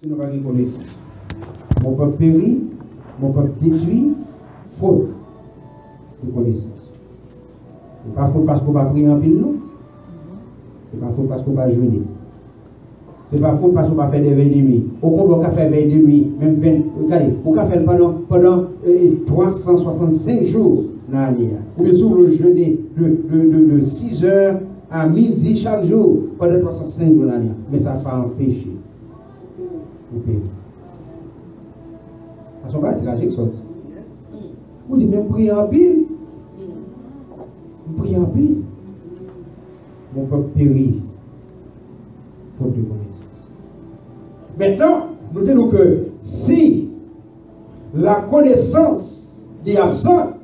si nous ne pas connaissance. Mon peuple périt, mon peuple détruit, faute de connaissance. Ce n'est pas faute parce qu'on va prier en pile, non. Ce n'est pas faute parce qu'on va jeûner. Ce n'est pas faute parce qu'on va faire des veilles de nuit. Au contraire, on va faire veilles de nuit, même 20. Regardez, on va faire pendant 365 jours dans l'année. Ou bien sur le jeûner de 6 heures à midi chaque jour pendant 365 jours dans l'année. Mais ça ne va pas empêcher. Vous payez. Parce qu'on va être tragique, ça. Vous dites même prier en pile. Prier en pile. Mon peuple périt. Faute de connaissance. Maintenant, notez-nous que si la connaissance est absente,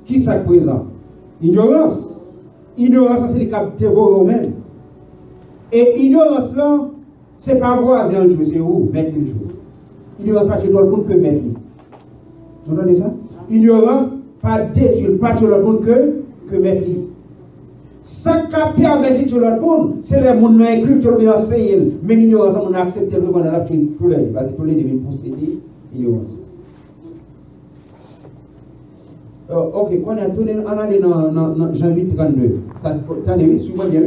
qui s'est présent? Ignorance. Ignorance, c'est le capteur vous-même. Et ignorance, là, c'est pas voisin le jour, c'est où? Mettre le jour. Ignorance, pas tu dois le monde que mettre. Vous entendez ça? Ignorance, pas détruire, pas tu dois le monde que mettre. Ça qui permet de l'autre monde, c'est le monde qui inclut tout le monde enseigné. Même l'ignorance, on a accepté le monde dans la tous les parce que tous les deviennent possédés l'ignorance. Ok, on a tourné en allé dans Jean 8, 32. Attendez, suivez-moi bien.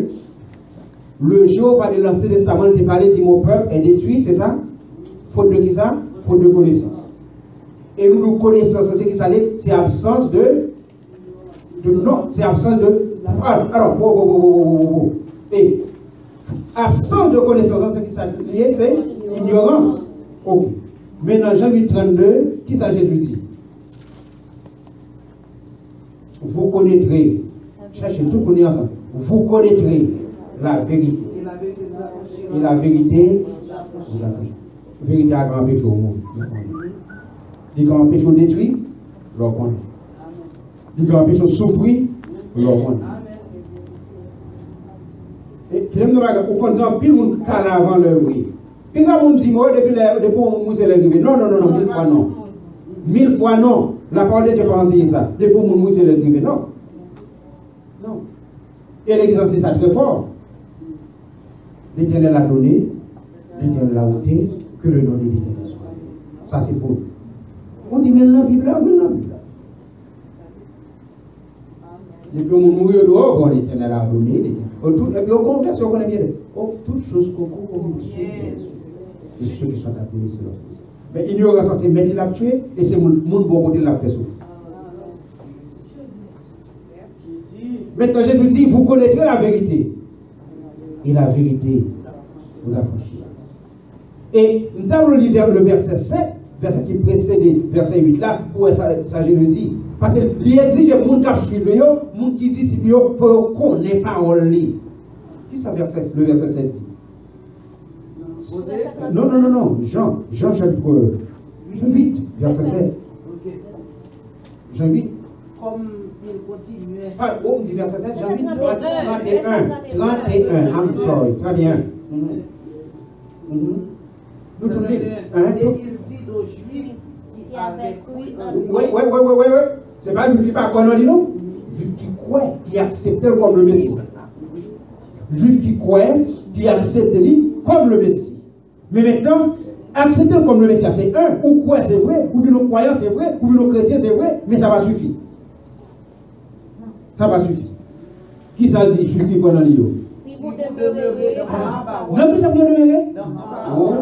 Le jour va de l'Ancien Testament, il parlait dit mon peuple est détruit, c'est ça? Faute de qui ça? Faute de connaissance. Et nous connaissons, c'est qui ça? C'est absence de non, c'est absence de. Alors, et absence de connaissance, c'est qui ça? C'est ignorance. Ok. Maintenant, Jean 8, 32, qui ça Jésus dit? Vous connaîtrez, cherchez tout pour dire ensemble. Vous connaîtrez la vérité. Et la vérité vous affranchira. La vérité a grand péché au monde. Les grands péchés détruits, leur connaît. Les grands péchés souffris, leur connaît. Et qui aime nous regarder, au contraire, pile monde calme avant l'œuvre. Puis quand on dit moi depuis on nous est arrivé. Non, 1000 fois non. 1000 fois non. La parole de Dieu pas enseigner ça. Depuis on nous est arrivé. Non. Non. Et l'exemple c'est ça très fort. L'Éternel a donné, l'Éternel a ôté, que le nom de l'Éternel soit. Ça c'est faux. On dit maintenant la Bible là, maintenant la Bible là. Depuis on mourir dehors, bon l'Éternel a donné, et puis au contraire, si on connaît bien, toutes choses qu'on connaît, c'est ceux qui sont appelés sur leur chose. Mais ignorance, c'est mettre l'a tué, et c'est mon bon côté l'a fait souffrir. Maintenant, Jésus dit, vous connaîtrez la vérité. Et la vérité vous affranchira. Et nous avons le verset 7, verset qui précède le verset 8 là, où ça Jésus dit. Parce qu'il exige les gens qui suivent, les gens qui disent, il faut connaître la parole. Qui ça le verset 7 dit? Non. Jean chapitre 8, verset 7. Jean 8. Comme il continuait. Ah, on dit verset 7, Jean 8, 31. I'm sorry, 31. Nous tournons. Et il dit aux Juifs qui avaient cru en lui. Oui. C'est pas Juif qui pas connaître, non? Juif qui croit, qui accepte comme le Messie. Juif qui croit, qui accepte lui comme le Messie. Mais maintenant, accepter comme le Messie, c'est un. Ou quoi c'est vrai, ou bien nos croyants c'est vrai, ou bien nos chrétiens c'est vrai, mais ça va suffire. Ça va suffire. Qui ça dit, Juif qui connaît lui? Si vous demeurez dans ma parole. Non, qui ça veut demeurer? Dans ma parole.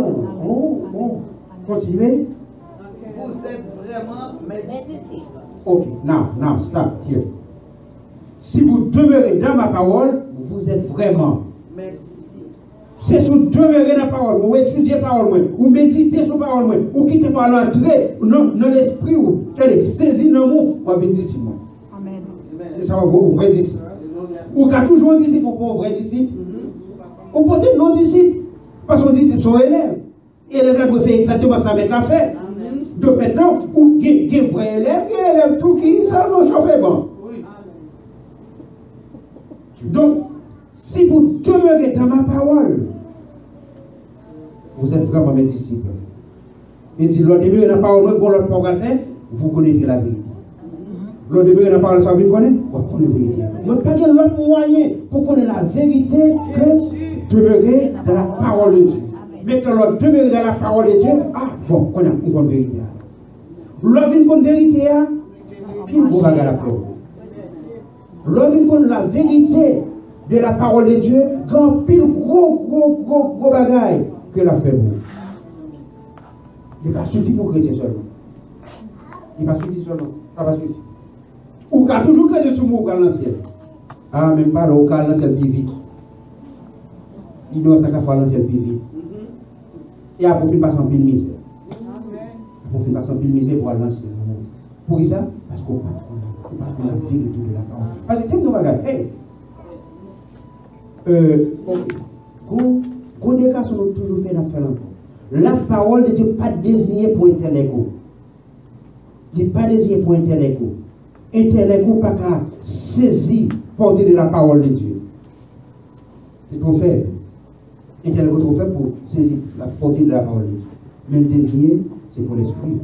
Continuez. Vous êtes vraiment mes disciples. Ok, now, stop here. Si vous demeurez dans ma parole, vous êtes vraiment. Mes disciples. C'est si vous demeurez dans la parole, vous étudiez la parole, vous méditez sur la parole, vous quittez par l'entrée, dans l'esprit, vous saisissez dans le monde, vous avez un disciple. Amen. Et ça va vous vrai disciple. Ou qu'à toujours un disciple, ou pas un vrai disciple. Ou peut-être non disciple. Parce que les disciples sont élèves. Et les élèves doivent faire exactement ça avec la fête. Donc maintenant, ou des vrais élèves, tout qui seulement chauffer bon. Donc, si vous demeurez dans ma parole, vous êtes vraiment mes disciples. Et dit, l'autre demeure dans la parole, pour l'autre programme faire, vous connaîtrez la vérité. L'autre demeure dans la parole, ça vous connaît? Vous connaissez la vérité. Mais pas de l'autre moyen pour connaître la vérité que demeurer dans la parole de Dieu. Maintenant, l'autre demeurer dans la parole de Dieu. Ah, bon, on a une bonne vérité. L'autre une bonne vérité, puis vous regardez la faire. L'autre une la vérité de la parole de Dieu, quand pile gros bagaille que la fait vous. Il ne va pas suffire pour chrétien seulement. Il ne va pas suffire seulement. Ça va suffire. Ou qu'à toujours chrétien sur moi dans le ciel. Ah, même pas là, au cas dans le ciel plus vite. Il doit s'en faire dans le ciel plus vite. Et après, il passe en pile misère. Après, il passe en pile misère pour aller dans le ciel. Pour ça? Parce qu'on ne parle pas de la vérité de la parole. Parce que, qu'est-ce que hey! Qu'on décasse, on a toujours fait l'affaire encore. La parole de Dieu n'est pas désignée pour intellectuel. Il n'est pas désigné pour intellectuel. Intellectuel pas qu'à saisir, porter de la parole de Dieu. C'est trop faible. Intellectuel trop faible pour saisir la portée de la parole de Dieu. Mais le désigné, c'est pour l'esprit.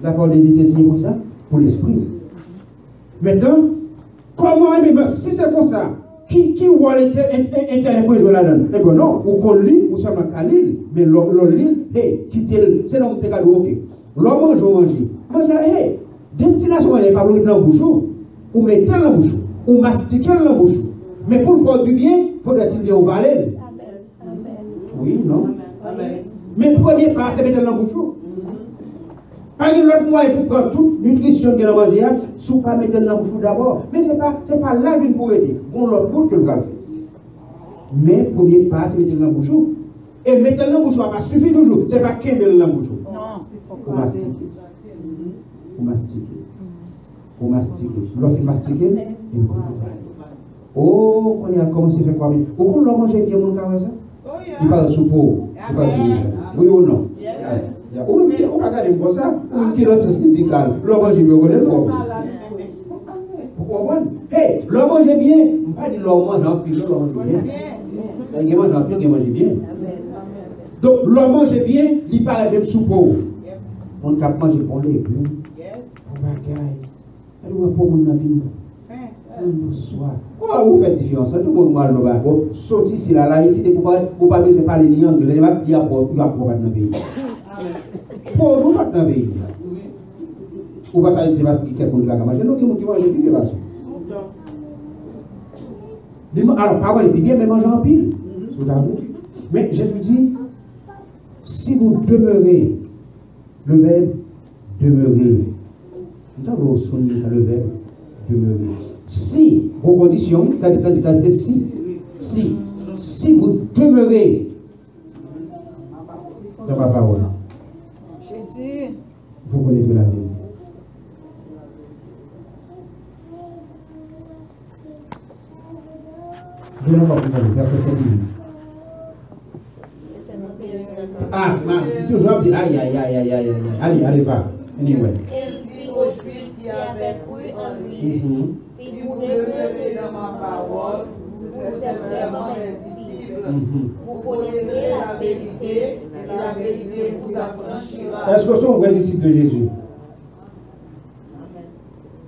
La parole de Dieu est désignée pour ça? Pour l'esprit. Maintenant, comment, si c'est comme ça, qui voit l'intellectuel jouer là-dedans? Eh bien non, ou qu'on lit, ou seulement qu'à lire, mais l'on lit, hey, c'est là où tu as dit, ok. L'on mange ou manger. Manger, hey, destination, elle n'est pas bloquée dans le bouchon, ou mettez dans le bouchon, ou mastiquer dans le bouchon. Mais pour faire du bien, il faudrait-il bien au valet. Oui, non. Amen. Mais premier pas, c'est mettre dans le bouchon. Pas une autre moyen pour prendre toute nutrition que nous mangeons, sous pas mettre dans le bouchon d'abord. Mais ce n'est pas là qu'il pour aider. Bon, l'autre bout que le gars fait. Mais premier pas, c'est mettre dans le bouchon. Et mettre dans le bouchon, ça suffit toujours. Ce n'est pas qu'il met dans le bouchon. Non, pour mastiquer. Pour mastiquer. Pour mastiquer. L'offre mastiquer, et vous oh, on a commencé à faire quoi? Au qu'on l'a mangé bien, mon carré, ça? Il parle sous peau. Il parle sous oui ou non? On va regarder comme ça. On qui est médical. L'on mange bien, on est fort. Vous comprenez? Hey, l'on mange bien. On ne pas dire l'on mange en pile, l'on mange bien. Il mange en pile, il mange bien. Donc, l'on mange bien, il parle même sous peau. On t'a mangé pour les légumes. On va gagner. Elle va pour mon avis. Bonsoir. Oh, vous faites différence. Tout le monde mal le bas. Sorti ici là, ici pour pas besoin parler ni anglais, il y a pas dans le pays. Pour nous pas dans le pays. Ou pas ça c'est parce que quelqu'un qui va manger, non qui mange bien parce. Alors pas manger bien mais manger en pile. Mais je vous dis si vous demeurez le verbe demeurer. Nous avons sonné ça le verbe demeurer. Si, vos conditions, si vous demeurez dans ma parole, Jésus, vous connaîtrez la vie. Je ne vais pas vous verset 5. Ah, toujours dit aïe. Allez, va. Anyway. il dit aux Juifs qui avaient cru en lui, si vous demeurez dans ma parole, vous êtes vraiment mes disciples. Vous connaîtrez la vérité, et la vérité vous affranchira. Est-ce que sont vrais disciples de Jésus?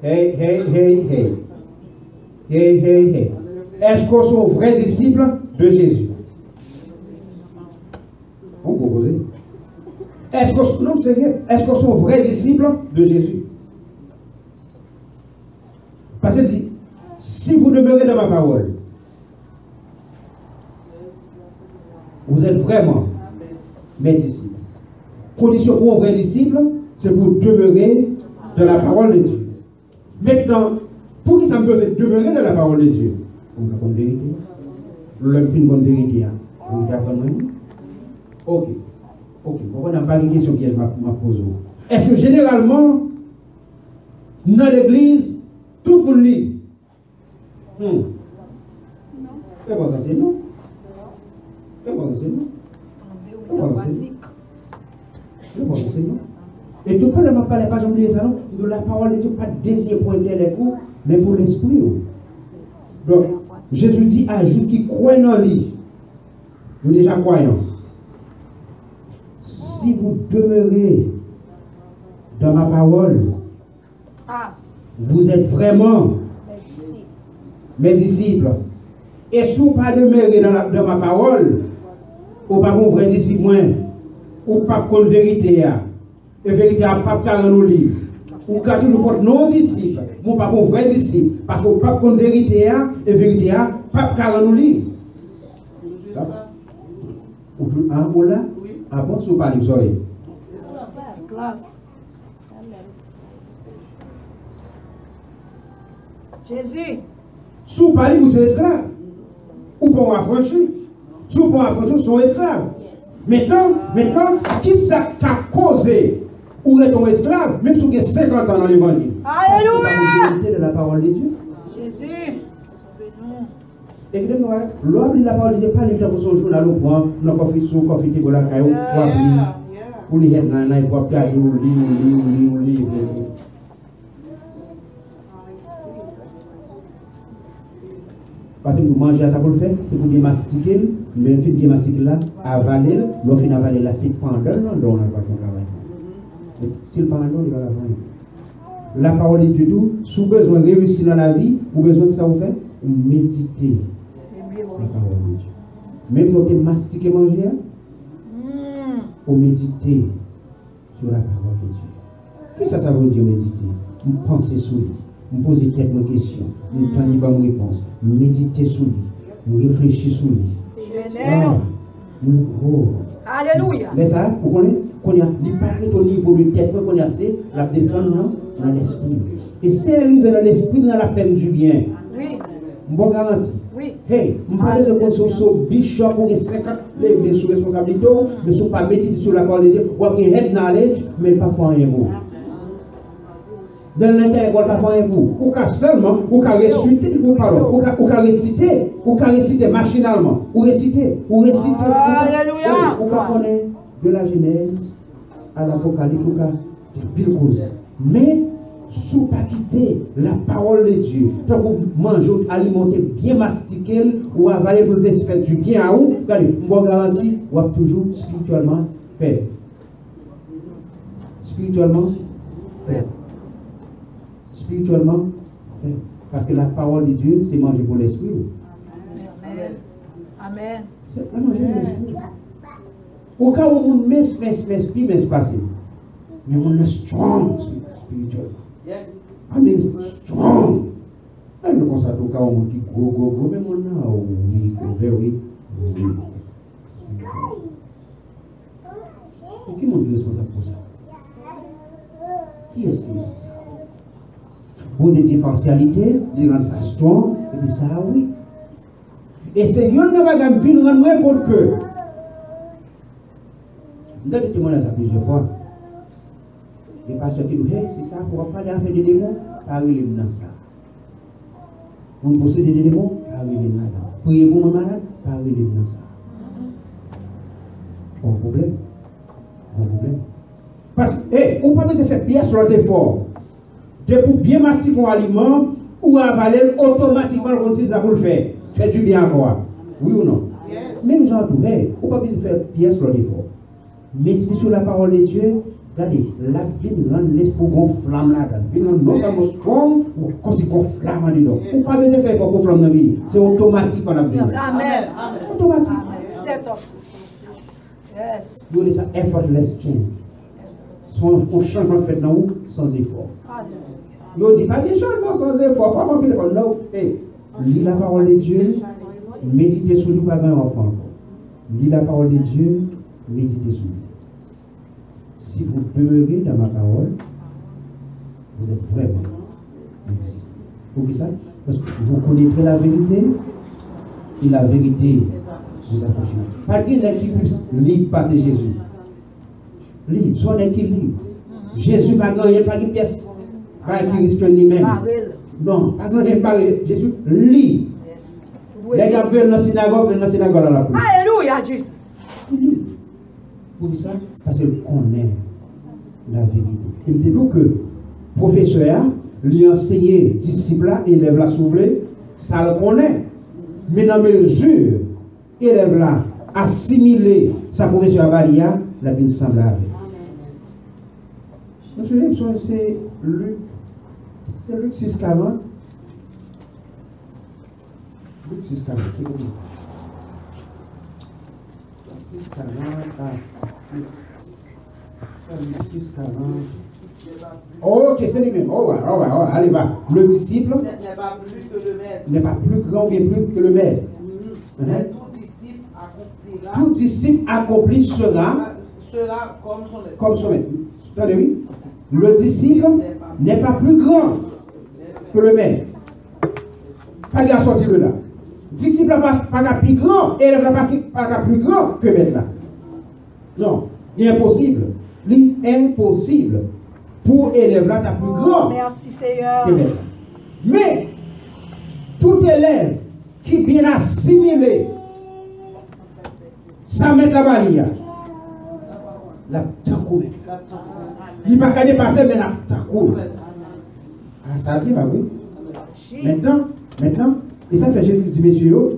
Hey. Est-ce que sont vrais disciples de Jésus? Vous proposez? Est-ce que sont vrais disciples de Jésus? Parce que dit, si vous demeurez dans ma parole, vous êtes vraiment mes disciples. Condition pour un vrai disciple, c'est pour demeurer dans la parole de Dieu. Maintenant, pour qui ça me peut demeurer dans la parole de Dieu? Pour la bonne vérité. L'homme fait une bonne vérité. Vous apprenez? Ok. On n'a pas de question que je m'a posée. Est-ce que généralement, dans l'église, tout le monde lit? Non. C'est pas ça, c'est non. Et tout le monde ne parle pas, j'aime dire ça, non? De la parole de Dieu, pas désir pour les coups, mais pour l'esprit. Donc, Jésus dit à Juifs qui croient en lui, nous déjà croyants. Si vous demeurez dans ma parole, vous êtes vraiment mes disciples. Et si vous ne pas demeurer dans ma parole, ou pas mon vrai disciple, ou pas qu'on vérité, et vérité a pas qu'à nous livre. Ou qu'à toujours porte non disciple, ou pas mon vrai disciple, parce que pas qu'on vérité, et vérité a pas qu'à nous livre. Ou là, à bon, sous pas les oreilles. Esclave. Jésus. Sous parler pour ses esclaves. Ou pour affranchir. Sous pour affranchir sont esclaves. Maintenant, qui ça a causé ou est ton esclave, même si tu as 50 ans dans l'évangile? Alléluia. De la parole de Dieu. Jésus. Et que l'homme de la parole de Dieu, pas les gens pour son journal au point, non, qu'on fait sous, qu'on fait pour la caillou, pour appeler, pour les être là, il faut appeler, ou lire. Parce que pour manger, ça pour le faire, c'est pour bien mastiquer, mais le fait de bien mastiquer là, avaler, l'offre d'avaler là, c'est pendant l'endroit, on va faire travail. Si le pendant il va la faire. La parole de Dieu, sous besoin de réussir dans la vie, ou besoin que ça vous fait, méditer la parole de Dieu. Même si vous mastiquer manger, ou méditer sur la parole de Dieu. Qu'est-ce que ça veut dire méditer? Vous pensez sur lui. Vous posez quelques questions, vous prenez pas une réponse, vous méditez sur lui, vous réfléchissez sur lui. Alléluia. Mais ça, vous connaissez, qu'on a au niveau de tête, qu'on a assez, la descendre dans l'esprit. Et si elle arrive dans l'esprit, dans la peine du bien. Oui. Bon garantie. Oui. Hey, je ne parle pas de sur bishop ou 50 les sous responsabilité, mais si vous pas méditer sur la parole de Dieu, vous avez head knowledge, mais pas faire rien pour. Dans l'intérieur, vous pas faire rien pour. Ou qu'à seulement, ou qu'à réciter, ou qu'à réciter, ou qu'à réciter machinalement, ou réciter. Alléluia. Ou qu'à connaître de la Genèse à l'Apocalypse, ou qu'à pile cause. Mais sous pas quitter la parole de Dieu, tant que vous mangez, alimenter, bien mastiquer, ou avaler pour faire du bien à vous, regardez, je vous garantis, vous avez toujours spirituellement fait. Spirituellement fait. Spirituellement fait. Parce que la parole de Dieu, c'est manger pour l'esprit. Amen. Amen. C'est manger pour l'esprit. Au cas où on met l'esprit, mais c'est passé. Mais on est strong spirituellement. Yes. I mean, strong. Je me constate au cas où on dit go, mais on a oui, very. Pour qui est responsable pour ça? Qui est responsable? Pour des partialités, de rendre ça strong, et puis ça, oui. Et c'est yon n'a pas de vie, nous rendons compte que. Nous avons témoigné ça plusieurs fois. Les pasteurs qui disent, hey, c'est ça, il ne faut pas faire des démons, parlez dans ça. On possède des démons, parlez là-dedans. Priez pour mon malade, parlez dans ça. Pas de problème. Parce que, hey, on ne peut pas faire pièce sur l'effort. De pour bien mastiquer un aliment ou avaler automatiquement comme si ça vous le fait. Fait du bien encore. Oui ou non? Yes. Même genre tout, hey, on ne peut pas faire pièce sur l'effort. Méditer sur la parole de Dieu. Regardez, la vie rend l'esprit gonflamme là-dedans. Il rend non seulement strong, ou comme si gonflamme dedans. Ou pas besoin de faire pour gonflamme dans la vie. C'est automatique dans la vie. Amen. Automatique. Amen. Set up. Yes. Vous voulez ça, effortless change. Son changement fait dans vous sans effort. Vous dites pas bien changement sans effort. Pas remplir l'effort. Non. Hey, lis la parole de Dieu, méditez sur lui, pas grand enfant. Lis la parole de Dieu, méditez sur lui. Si vous demeurez dans ma parole, vous êtes vraiment. Pourquoi ça? Parce que vous connaîtrez la vérité et la vérité vous affranchira. Pas quelqu'un qui puisse lire passer Jésus. Libre, soit un qui libre. Jésus n'a pas gagné, pas de pièce. Pas qui risque lui-même. Non, pas gagné, pas Jésus libre. Les gars veulent dans la synagogue à la place. Alléluia, Jesus. Pour ça, parce qu'on connaît la vérité. Il me dit que le professeur lui enseigner, disciple là, élève là soufflé, ça le connaît. Mais dans mesure, élève là, assimiler sa professeur à Balia, la vie semble avec. C'est Luc 6,40. Luc 6,40. 6, 40, 6, 40. Ok, c'est lui-même. Allez, va. Le disciple n'est pas plus que le maître. N'est pas plus grand et plus que le maître. Mais tout disciple accomplira. Tout disciple accompli sera comme son maître. Comme son maître. Attendez, oui. Le disciple n'est pas plus grand que le maître. Pas qu'à sortir de là. Disciple n'est pas plus grand, élève n'est pas plus grand que maître là. Non, il est impossible. Il est impossible pour élève là, t'as plus grand. Merci Seigneur. Que maître là. Mais tout élève qui bien assimilé, ça met la barrière. La tankou maître. Il n'est pas qu'à dépasser, mais la tankou. Ah, ça arrive, bah oui. Maintenant, et ça fait Jésus dit, messieurs,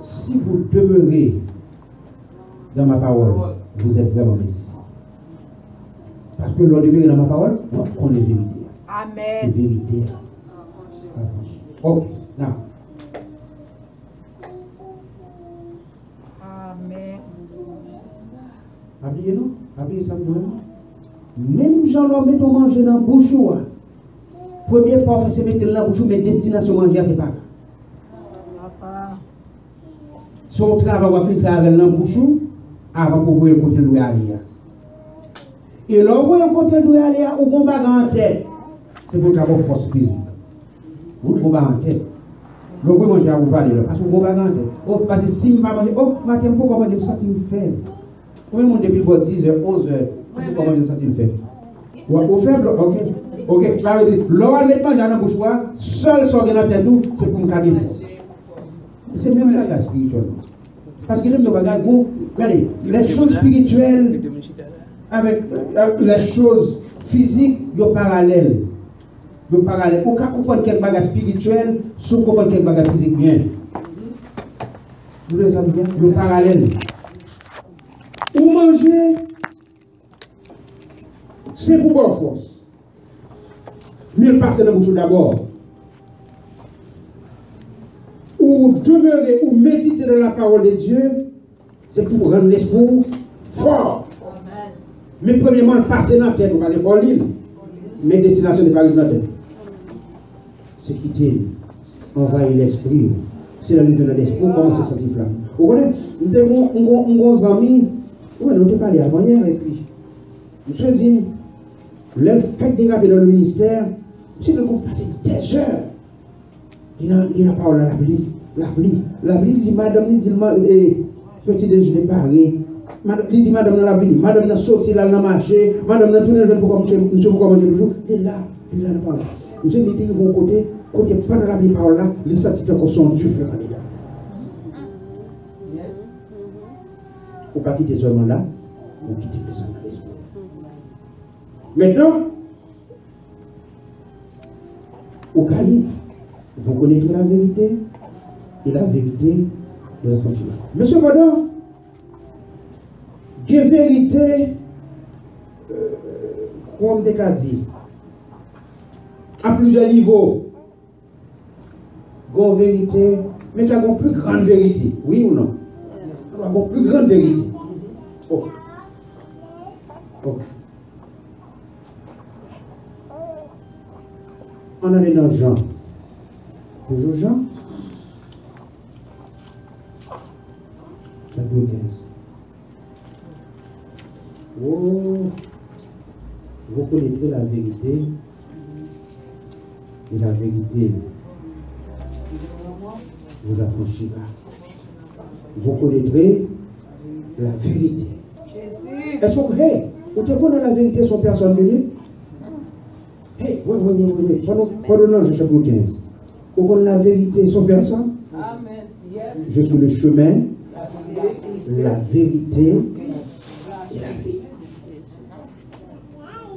si vous demeurez dans ma parole, vous êtes vraiment mes disciples. Parce que l'on demeure dans ma parole, on est vérité. Amen. Vérité. Ok, now. Amen. Oubliez non? Oubliez ça, même Jean-Laurent, mettons manger dans la bouche. Premier pas, c'est mettre dans la bouche, mais destination manger, c'est pas. Son travail va faire avec la bouche avant pour voir le côté de aller. Et là, vous voyez le côté de aller, ou on va en tête. C'est pour avoir force physique. Vous ne pas en tête. Vous voyez manger à vous aller, parce que vous va en tête. Oh, parce que si je ne pas manger, oh, matin, pourquoi je me sens faible? Combien de monde depuis 10h, 11h, pourquoi je me sens faible? Ou faible, ok. Ok, là, l'on met pas dans la bouche, seul son dans la tête, c'est pour me garder force. C'est même pas la spirituelle. Parce que regardez, les choses spirituelles avec les choses physiques, ils sont parallèles. Ils sont parallèles. Au cas où comprendre quelque bagage spirituel, sauf comprendre quelque bagage physique bien. Vous voyez ça bien? Ils sont parallèles. Ou manger, c'est pour bonne force. Mais passer dans la bouche d'abord. Ou demeurer ou méditer dans la parole de Dieu, c'est pour rendre l'esprit fort. Amen. Mais premièrement, passer dans la tête, vous allez faire l'île. Mais destination n'est pas dans la tête. C'est quitter, envahir l'esprit. C'est la lutte de l'esprit, comment se sentir flamme. Vous connaissez, nous avons des amis, nous avons parlé avant hier, et puis, nous avons dit, le fait de regarder dans le ministère, c'est que nous passé des heures. Il n'a pas la Bible. La Bible dit, madame, il dit, petit déjeuner paré. Il dit, madame, dans la Bible, madame, n'a sorti là, n'a marché, madame, n'a tourné le jeune pour monsieur, pour manger toujours. Et là, il n'a pas. Monsieur, il dit, ils vont côté pas dans la Bible, par là, les statistiques encore sont Dieu, frère, candidat. Ou pas quitter seulement là, ou quitter le sang dans l'esprit. Maintenant, au calibre, vous connaissez la vérité, et la vérité vous affranchira. Mais cependant, il y a une vérité, comme des cas dit, à plusieurs niveaux. Il y a une vérité, mais il y a une plus grande vérité. Oui ou non? Il y a une plus grande vérité. Oh. Oh. On en est dans Jean. Toujours Jean. Chapitre 15. Oh, vous connaîtrez la vérité. Et la vérité vous affranchira. Vous connaîtrez la vérité. Est-ce que, hey, vous te connaissez la vérité son personne liée? Hey, oui. Pardonnons, je chapitre 15. Vous connaissez la vérité son personne? Amen. Je suis le chemin, la vérité et la vie.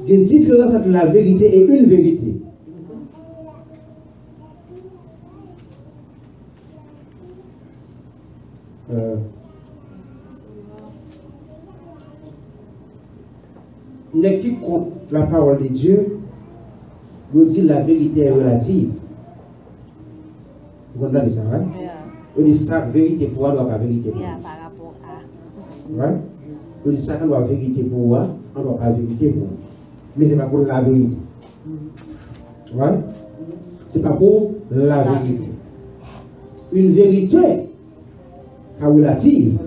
Il y a une différence entre la vérité et une vérité. Qui compte la parole de Dieu, nous dit la vérité est relative. Vous comprenez ça, hein? On dit ça, vérité pour toi, pas vérité pour toi. Par rapport à. Ouais. Donc, Satan doit vérité pour moi, on ne doit pas vérité pour moi. Mais ce n'est pas pour la vérité. Ouais. Ce n'est pas pour la vérité. Une vérité relative.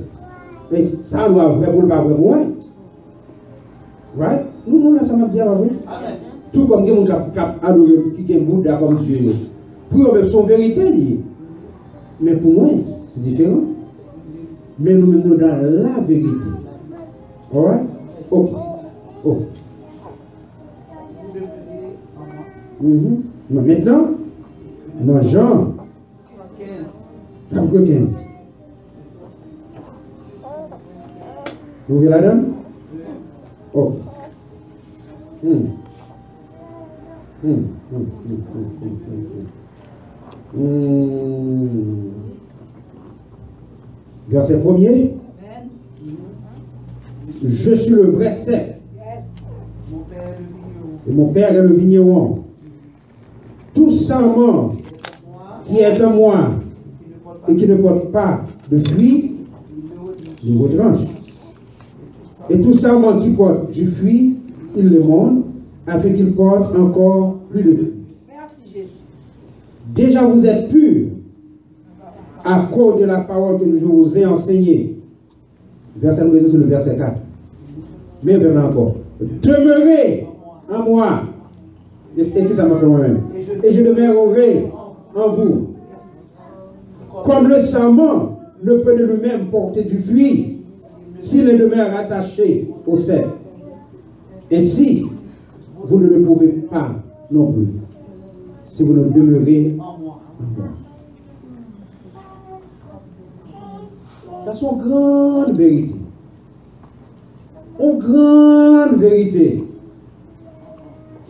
Mais ça doit vrai pour le pas vrai pour moi. Right? Nous, là, ça m'a dit avant. Tout comme quelqu'un qui a adoré, qui a un Bouddha comme Dieu. Pour eux, son vérité liée. Mais pour moi, c'est différent. Mais nous sommes dans la vérité. Alright? Ok. Ok. Maintenant, dans Jean, chapitre 15. Vous voyez la donne? Ok. Verset 1er. Je suis le vrai cep. Et mon père est le vigneron. Tout sarment qui est en moi et qui ne porte pas de fruit, il retranche. Et tout sarment qui porte du fruit, il le monte, afin qu'il porte encore plus de fruits. Merci Jésus. Déjà vous êtes purs à cause de la parole que je vous ai enseignée. Verset, nous lisons sur le verset 4. Mais vraiment encore. Demeurez en moi. Et c'est qui ça m'a fait moi-même. Et je demeurerai en vous. Comme le sarment ne peut de lui-même porter du fruit s'il ne demeure attaché au cep. Et si vous ne le pouvez pas non plus, si vous ne demeurez en moi. Ça c'est une grande vérité. Une grande vérité.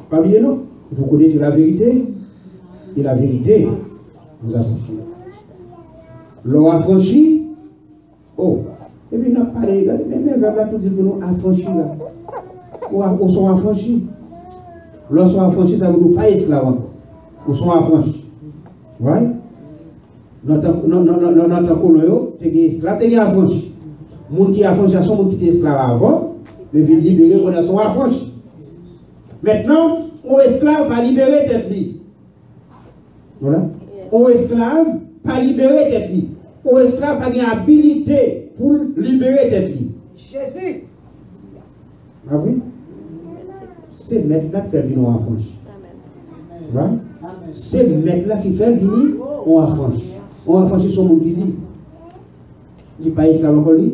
Pas bien non? Vous connaissez la vérité et la vérité vous affranchit. L'on affranchit. Oh. Et puis, n'a pas regardé, mais même vers tout dit que nous affranchis là. Ou sont affranchis. Lorsqu'on affranchis, ça ne veut pas esclaves encore. Ou sont affranchis. Ouais? Notre colon, tu es esclave, tu es affranchi. Les gens qui sont affranchis sont les gens qui étaient esclaves avant, mais ils libérés quand ils sont affranchis. Maintenant, on esclave pas libérer tête libre. Voilà? On esclave pas libérer tête libre. On esclave pas une habilité pour libérer tête libre. Jésus. Ah oui? C'est mettre là qui fait venir en France. Right? C'est mettre là qui fait venir en France. On France son monde qui dit. Il pas esclave encore lui.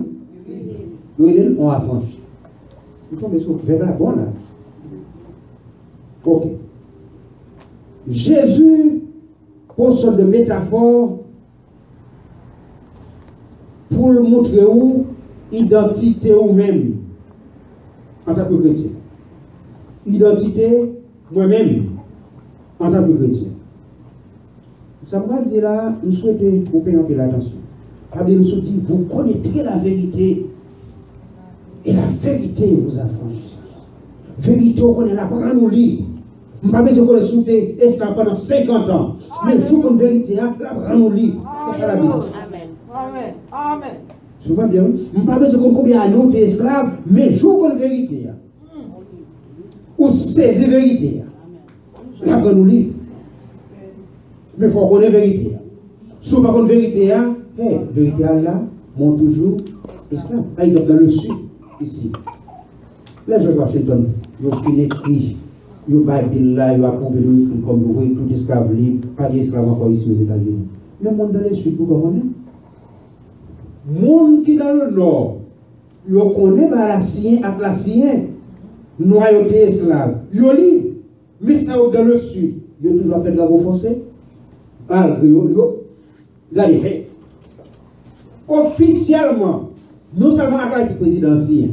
Il on a France. Il faut mettre vers la bonne là. Ok. Jésus pose sorte de métaphore pour montrer où identité ou même en tant que chrétien. Identité moi-même en tant que chrétien. Ça me dit là, nous souhaitons vous payer un peu l'attention. Nous souhaitons vous connaîtrez la vérité et la vérité vous affranchit. Vérité, on connaît la parole nous lit. Je ne sais pas si vous connaissez souté esclave pendant 50 ans. Mais je comme vérité, la parole nous lit. C'est ça la Bible. Amen. Amen. Amen. Je vois bien, oui. Je ne sais pas si vous combien d'années esclave, mais je connais vérité. Ou saisir vérité. La parole nous lit. Mais il faut qu'on ait vérité. Si on ne connaît pas vérité, vérité là, monte toujours esclave. Par exemple, dans le sud, ici. Les gens de Washington, ils ont fini écrit. Ils ont Bible là, ils ont approuvé comme vous voyez, tout esclave libre, pas d'esclave encore ici aux États-Unis. Mais le monde dans le sud, vous comprenez? Le monde qui est dans le nord, ils connaissent la science avec la science, noyauté esclave. Ils ont libre. Mais ça, dans le sud, ils ont toujours fait de la forcée. Regardez, officiellement, non seulement avec le président ancien.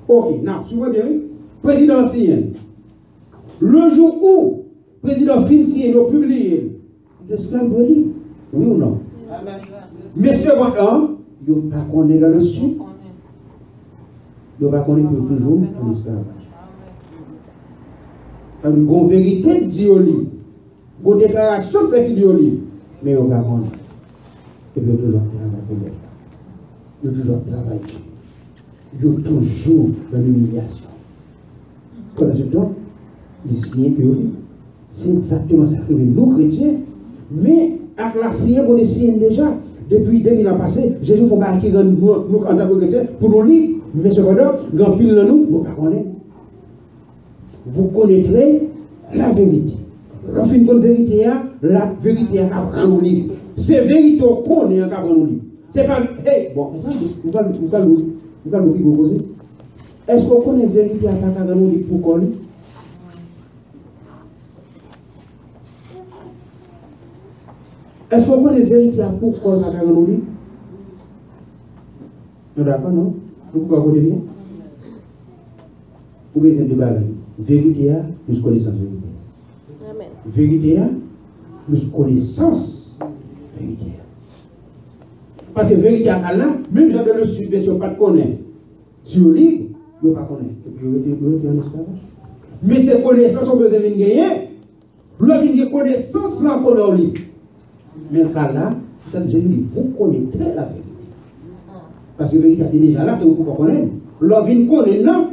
Ok, non, suivez bien, oui. Président ancien. Le jour où le président financier a publié l'esclave de libre, oui ou non? Messieurs, ils ne pas qu'on est dans le sud. Ils ne pas qu'on est toujours en esclavage. Une bonne vérité dit au livre. Une déclaration faite dit au livre. Mais ils ne pas qu'on est. Et puis toujours en ils ont toujours travaillé. Ils ont toujours dans l'humiliation. Quand le temps, les signes théorie, c'est exactement ça que nous chrétiens, mais avec la sienne, on est signé déjà. Depuis 2000 ans passés, Jésus faut marquer nous en tant que chrétiens pour nous lire, mais cependant, grand pile de nous, nous ne connaissons pas. Vous connaîtrez la vérité. Lorsqu'on fait une vérité, la vérité à nous lire. C'est vérité qu'on est à nous lire. C'est pas. Hey, bon, nous allons nous poser. Est-ce qu'on connaît la vérité à nous lire pour qu'on lit? Est-ce qu'on connaît la vérité à pour qu'on nous lire? Non, d'accord, non? Pourquoi vous dites bien? Pour les deux bagages. Vérité plus connaissance vérité. Amen. Vérité plus connaissance vérité. Parce que vérité à Allah, même si vous le subvention pas de connaître, sur le livre, vous ne pas connaître. Vous en esclavage. Mais ces connaissances ont besoin de gagner. L'homme qui connaissance là qu'on a au livre. Mais le cas là, ça Jésus dit, vous connaissez la vérité. Parce que la vérité est déjà là, c'est vous qui connaissez. L'homme qui connaît non.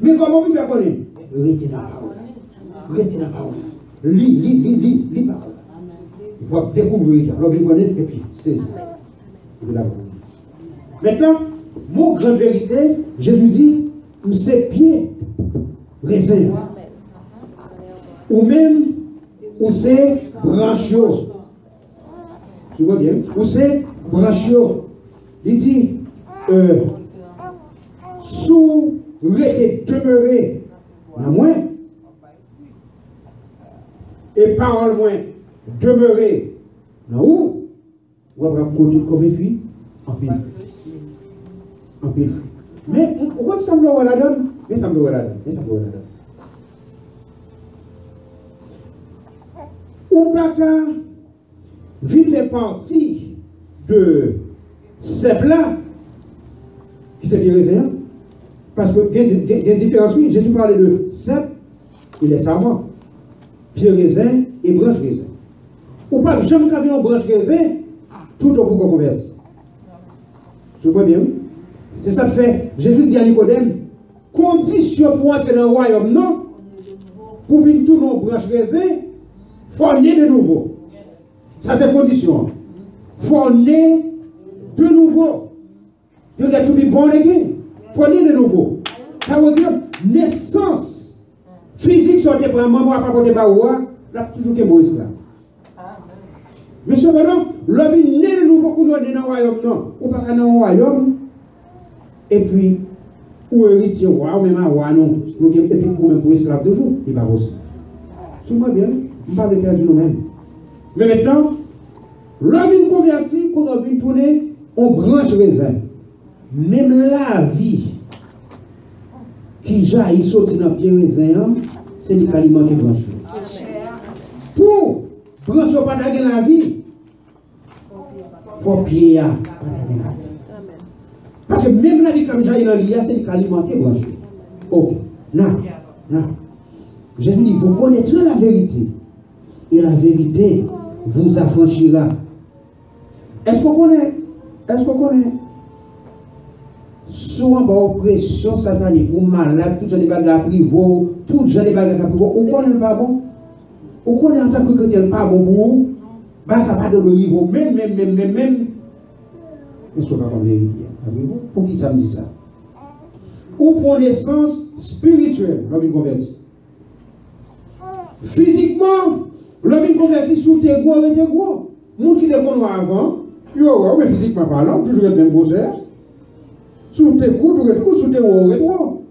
Mais comment vous faire connaître? Restez dans la parole. Restez dans la parole. Lis la parole. Il faut découvrir. Alors, vous connaissez, et puis, c'est ça. Maintenant, mon grande vérité, Jésus dit, c'est pied, raisin. Ou même, ou c'est branchot. Tu vois bien? Ou c'est branchot. Il dit, sous rester demeuré dans moi et parole moins demeurer dans où on va produire comme fille en pile mais pourquoi ça me le la donne mais ça me le la donne ou pas qu'à vite fait partie de ces plats qui c'est bien raison. Parce que il y a des différences, oui. Jésus parlait de cèpe, il est savant. Pied raisin et branche raisin. Ou pas, jamais qu'avait une branche raisin, tout au pour qu'on converse. Je vois bien, oui. C'est ça que fait. Jésus dit à Nicodème, condition pour entrer dans le royaume, non. Pour venir tout nos branches raisin, il faut naître de nouveau. Ça, c'est condition. Il faut naître de nouveau. You get to be born again. Il faut naître de nouveau. Ça veut dire, naissance physique sortie par maman, papa, côté baoua, là, toujours que bon esclave. Mais cependant, l'homme est né de nouveau pour nous dans le royaume, non. Ou pas dans le royaume, et puis, ou héritier roi, ou même un roi, non. Nous qui fait pour même pour esclave toujours, il va aussi. Souvent bien, on ne parle pas de nous-mêmes. Mais maintenant, l'homme est converti, qu'on a vu tourner, on branche raisin. Même la vie qui jaillit sorti dans le pied raisin, c'est l'aliment qui branche. Pour branche pas d'aller la vie, il faut pied à pas la vie. Parce que même la vie comme jaillit dans l'IA, c'est l'aliment qui branche. Ok, non. Jésus dit, vous connaîtrez la vérité. Et la vérité vous affranchira. Est-ce qu'on connaît souvent par oppression satanique ou malade, tout les bagages privés, tout les bagages privés, ou qu'on n'est pas bon, ou qu'on est en tant que chrétien pas bon pour vous, bah ça va de le niveau, même. Mais ce n'est pas comme vérité. Pour qui ça me dit ça? Ou pour naissance spirituelle, l'homme est converti. Physiquement, l'homme est converti sous tes gros et tes gros. Moun qui les connaît avant, mais physiquement parlant, toujours le même grosseur. Sous tes coups, sous tes hauts,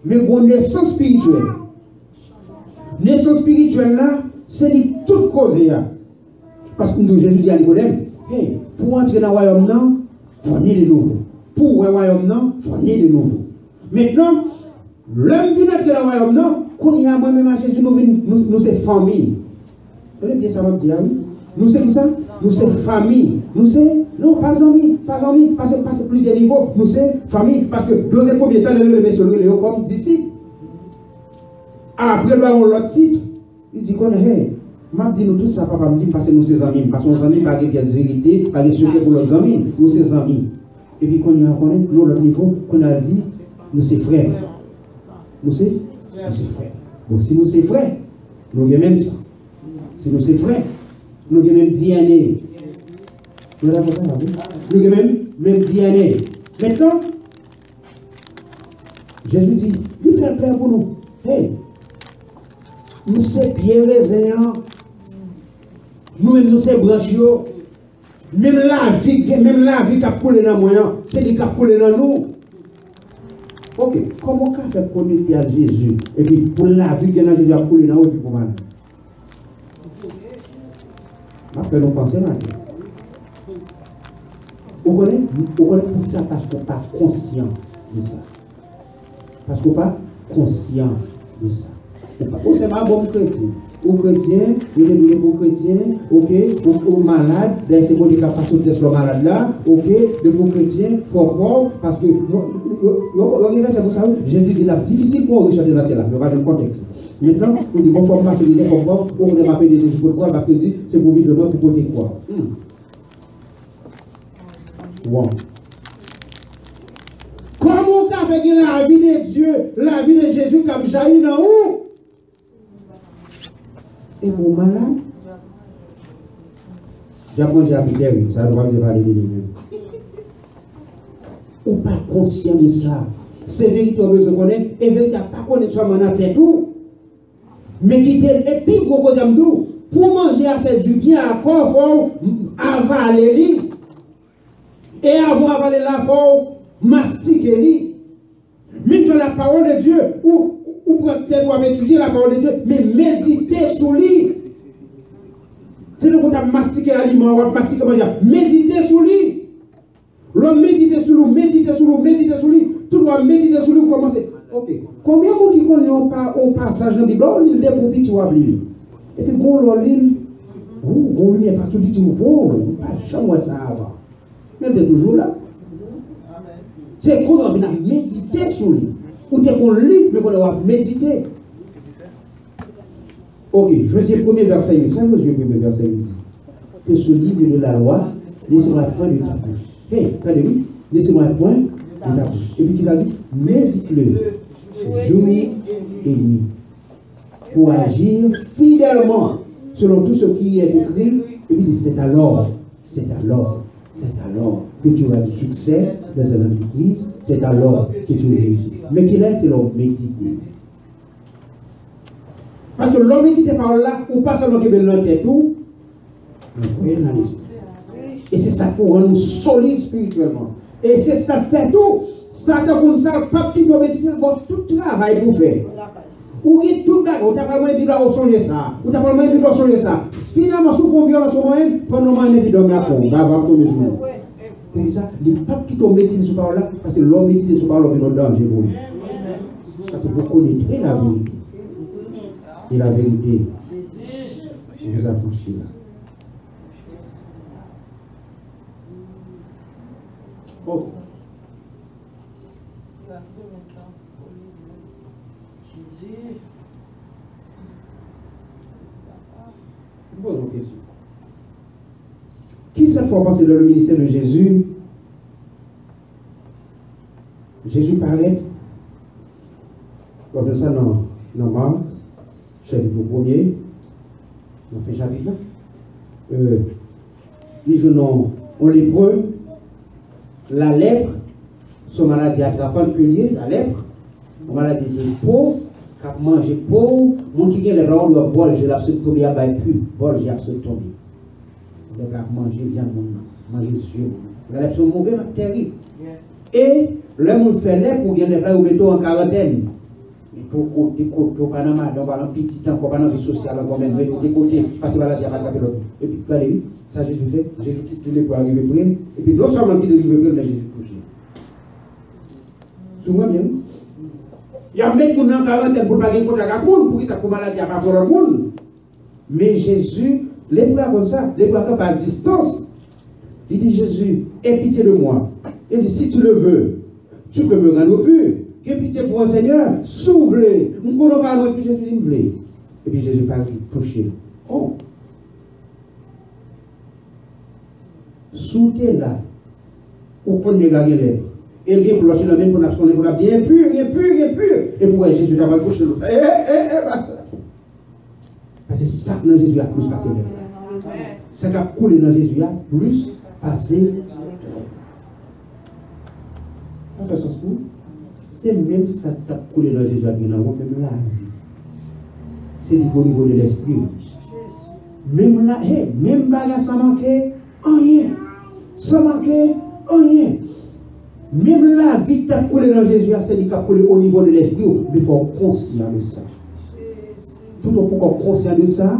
mais pour naissance spirituelle. Naissance spirituelle là, c'est toute cause. Parce que Jésus dit à Nicodème, hey, pour entrer dans le royaume, il faut naître de nouveau. Pour le royaume, il faut naître de nouveau. Maintenant, l'homme vient entrer dans le royaume, quand il y a moi-même à Jésus, nous sommes famille. Vous voyez bien ça va dire, oui? Nous sommes ça? Nous sommes famille. Nous sommes, non, pas amis, parce que plusieurs niveaux. Nous sommes famille, parce que dans un premier temps, le monsieur Léo comme disciple. Après, on l'autre titre. Il dit qu'on est, m'a dit nous tous ça, papa me dit parce que nous ses amis, parce que nos amis pas de pièce de vérité, pas de secret pour nos amis, nous ses amis. Et puis quand on a connaît, nous le niveau qu'on a dit, nous c'est frères. Nous c'est frères. Donc si nous c'est frères, nous avons même ça. Si nous c'est frères, nous avons même DNA. Nous avons même DNA. Maintenant, Jésus dit, il fait clair pour nous. Hey, nous sommes bien raisin, nous-mêmes nous sommes branchés, même la vie qui a coulé dans moi, c'est lui qui a coulé dans nous. Ok, comment on fait connaître à Jésus et puis pour la vie que Jésus a coulé dans nous et puis pour moi? On fait nous penser maintenant. Vous connaissez pour ça parce qu'on n'est pas conscient de ça. Parce qu'on n'est pas conscient de ça. Ou c'est pas bon chrétien. Ou chrétien, il est venu pour chrétien, ok, ou malade, c'est bon, il a pas sauté sur le malade là, ok, de pour chrétien, il faut croire, parce que, c'est pour ça, Jésus dit là, difficile pour rechercher là, c'est là, mais on va dans le contexte. Maintenant, on dit, bon, il faut passer les efforts, pour on ne pas payer des Jésus pour croire, parce que dit, c'est pour vivre de notre côté quoi. Wow. Comment on a fait la vie de Dieu, la vie de Jésus comme jaillit dans où? Et mon malade, j'ai mangé à Pierre, ça doit me parler de lui-même. Ou pas conscient de ça. C'est vérité, on besoin de connaître, et vérité, pas connaître seulement dans la tête tout. Mais qui t'aide, et puis, pour manger à faire du bien à corps, faut avaler. Et avant avaler la faut mastiquer. Même sur la parole de Dieu, ou peut-être étudier la parole de Dieu, mais méditer sur lui. C'est le coup de mastiquer l'aliment, ou mastiquer manger. Méditer sur lui. L'homme méditer sur lui, méditer sur lui, méditer sur lui. Tout doit méditer sur lui, commencer. Ok. Combien de gens qui connaissent au passage de la Bible, on lit des bouquins, tu vas lire. Et puis, quand on lit, on lit pas tout le temps, pas jamais ça avant. Mais il est toujours là. C'est qu'on va méditer sur lui. Ou t'es qu'on lit, mais qu'on va méditer. Ok, Josué 1er verset 8. Ça, Josué 1er verset 8. Que ce livre de la loi ne sera point de ta bouche. Hé, regardez-vous, ne sera point de ta bouche. Et puis, qu'il a dit, médite-le jour et nuit. Pour agir fidèlement selon tout ce qui est écrit. Et puis, c'est alors que tu auras du succès dans cette entreprise, c'est alors que tu réussis. Mais qu'il est, c'est l'homme méditer. Parce que l'homme méditer par là, ou pas seulement qu'il veut l'entendre tout, mais voyez dans l'esprit. Et c'est ça pour rendre nous solides spirituellement. Et c'est ça fait tout. Ça te comme ça, pas petit homme méditer, tout travail pour faire. Ou qui tout là, ou t'as pas le Bible à changer ça, ou t'as pas le Bible à changer ça. Finalement, si vous violence au moins, pendant que vous dormez à fond, va tomber sur nous. Pour ça, les papes qui t'ont médité sur parole là, parce que l'homme médité sur parole est un danger pour lui. Parce qu'il faut connaître la vérité. Et la vérité, vous affranchit là. Oh. Bonne question. Qui cette fois passé dans le ministère de Jésus? Jésus parlait. Comme ça, dans Marc, chapitre 1er, on fait chapitre là. Ils ont lépreux, la lèpre, son maladie attrapante que liée, la lèpre, la maladie de pauvre, qui a mangé pauvre, mon qui a les rangs, le bol, j'ai l'absolu tombé à bail plus, bol, j'ai l'absolu tombé. Le gars manger viande, manger yeux. La lèpre sont mauvais, terrible. Et l'homme fait lèpre pour gagner les plats ou mettons en quarantaine. Et pour côté, au Panama, dans un petit temps, pour pas dans vie sociale, encore même, de côté, parce que maladie a attrapé l'autre. Et puis, regardez, ça Jésus fait, Jésus quitte tous les pour arriver près. Et puis, non seulement qu'il arrive près, mais Jésus touché. Souvent bien. Il y a même qu'on a en quarantaine pour ne pas gagner contre la monde, pour que ça maladie a pas pour le monde. Mais Jésus, les bras comme ça, les bras comme à distance. Il dit Jésus, aie pitié de moi. Il dit si tu le veux, tu peux me rendre pur. Que pitié pour le Seigneur, s'ouvre. On ne connaît pas Jésus dit me. Et puis Jésus parle, touché. Oh. Sous tes là, ou qu'on ne gagne les. Et il y a cloche la main qu'on a sonné, qu'on a dit impur. Et pour Jésus n'a pas touché l'autre. Parce que ça dans Jésus a plus passé les. Ça qui a coulé dans Jésus a plus passé. Ça fait sens pour? C'est même ça qui a coulé dans Jésus a même la vie. C'est au niveau de l'esprit. Même là, même bagarre sans manquer rien. Sans manquer rien. Même la vie qui a coulé dans Jésus, c'est qui a coulé au niveau de l'esprit. Mais il faut être conscient de ça. Tout le monde est conscient de ça,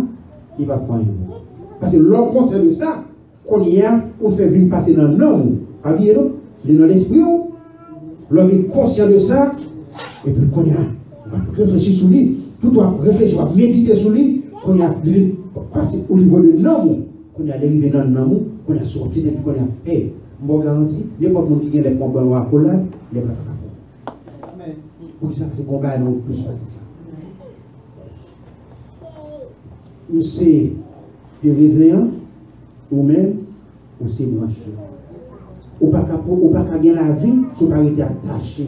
il va faire un mot. Parce que l'homme conscient de ça, qu'on y a, on fait venir passer dans l'homme. Il est dans l'esprit. L'homme est conscient de ça, et puis qu'on y a, on va réfléchir sur lui. Tout doit réfléchir, on va méditer sur lui. Qu'on y a, au niveau de l'homme, qu'on y a arrivé dans l'homme, qu'on a sorti, et puis qu'on y a, hey, bon garantie, n'importe qui qui a les combats à coller, les bras à la pour ça, c'est combat non plus faire ça. Ou c'est périséen, ou même, ou c'est branché. Ou pas gagner la vie, si vous pas été attaché.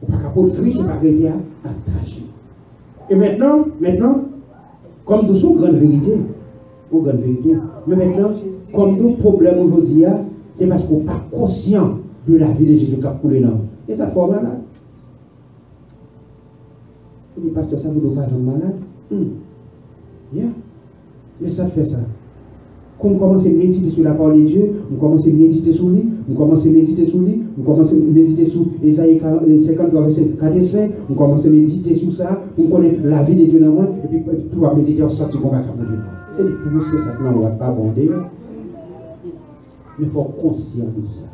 Ou pas pour fruit, si vous pas été attaché. Et maintenant, comme de sous grande vérité, mais maintenant, comme tout problème aujourd'hui, c'est parce qu'on n'est pas conscient de la vie de Jésus qui a coulé dans. Et ça fait malade. Vous dites, pasteur, ça vous donne pas de malade? Yeah. Mais ça fait ça. Quand on commence à méditer sur la parole de Dieu, on commence à méditer sur lui, on commence à méditer sur Ésaïe 53, verset 4 et 5, on commence à méditer sur ça, on connaît la vie de Dieu dans moi, et puis tout va méditer en sortie qu'on va capter de nous. C'est ça que nous ne va pas abonder. Mais il faut être conscient de ça.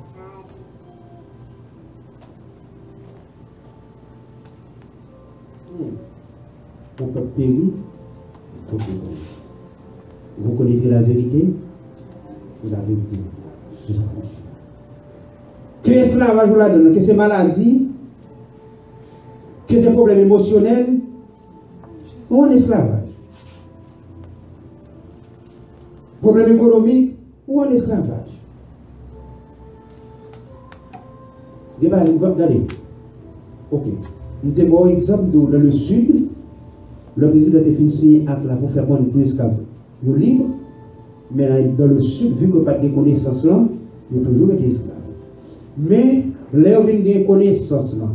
On peut périr, il faut périr. Vous connaissez la vérité, vous avez vérité. Que l'esclavage vous la donne, que c'est maladie, que c'est problème émotionnel, ou un esclavage. Problème économique, ou un esclavage. Regardez. Ok. Nous avons un exemple dans le sud. Le président a fait signer un acte là pour faire prendre plus d'esclaves. Nous libre, mais dans le sud, vu que pas de connaissance là, nous toujours été esclaves. Mais là, on vient de connaissance là.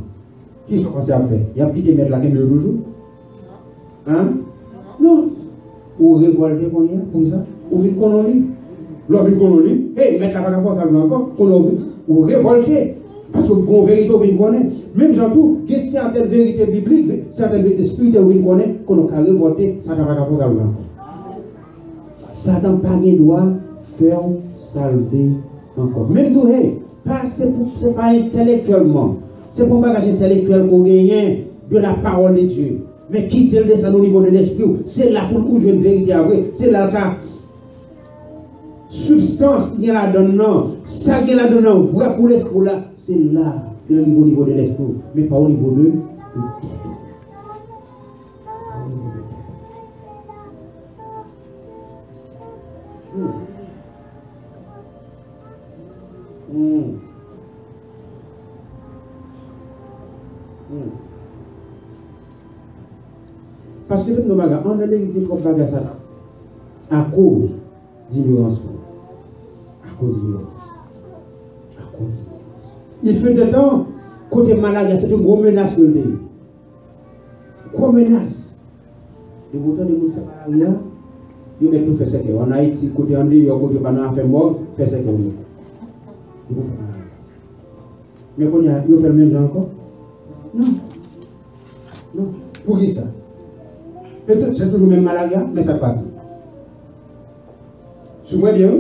Qu'est-ce qu'on commence à faire? Il y a plus de mettre la gueule de toujours. Hein? Non. Ou révolter pour ça? Ou vient qu'on en lit? Là, vient qu'on en lit. Hey, mettre la pas force à encore. Ou révolter. Parce que la vérité, on connaît. Même j'entends, il y a certaines vérités bibliques, certaines vérités spirituelles, on connaît, qu'on a révolté, ça n'a pas force à encore. Satan pas de droit faire salver encore. Même tout, c'est pas intellectuellement. C'est pour un bagage intellectuel qu'on gagne de la parole de Dieu. Mais quitter le descend au niveau de l'esprit, c'est là pour où je une vérité à vrai. C'est là que substance qui est là-dedans, ça qui est là-dedans, vrai pour l'esprit là, c'est là, au niveau de l'esprit, mais pas au niveau de l'esprit. Parce que nous avons l'église comme bagage ça à cause d'ignorance. À cause d'ignorance. Il fait des temps, côté malaria, c'est une grosse menace pour le pays. Grosse menace. Et pourtant, les gens font malaria, ils mettent tout faire ce qu'on a ici, côté en Dieu, côté pendant fait mort, fait ce qu'on a. Ils vont faire malaria. Mais quand ils fait le même genre encore? Non. Non. Pour qui ça? Peut-être c'est toujours le même malaria, mais ça passe. Tu vois bien?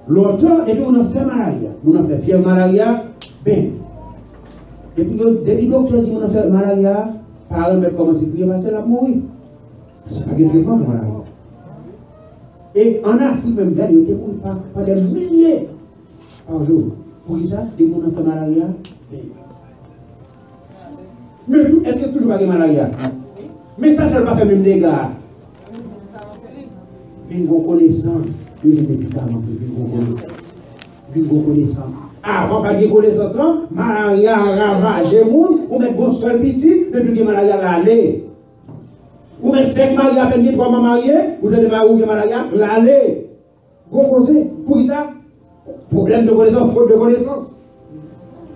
Longtemps, et puis on a fait malaria. On a fait fièvre malaria, bien. Et puis, depuis que l'autre dit qu'on a fait malaria, par exemple, comment c'est prier, parce qu'elle a mouru. C'est pas quelque chose pour malaria. Et en Afrique, même, il y a pas des milliers par jour. Pour ça, dès qu'on a fait malaria, bien. Mais est-ce que toujours pas de malaria? Mais ça ne va pas faire même dégâts. Une bonne connaissance. Une médicament, une bonne connaissance. Avant pas de connaissance, malaria ravage le monde, ou mettre bon seul petit, depuis que malaria l'aller. Ou mettre fait malaria à peine 3 mois marié, ou de malaria l'aller. Vous causez, pour qui ça? Problème de connaissance, faute de connaissance.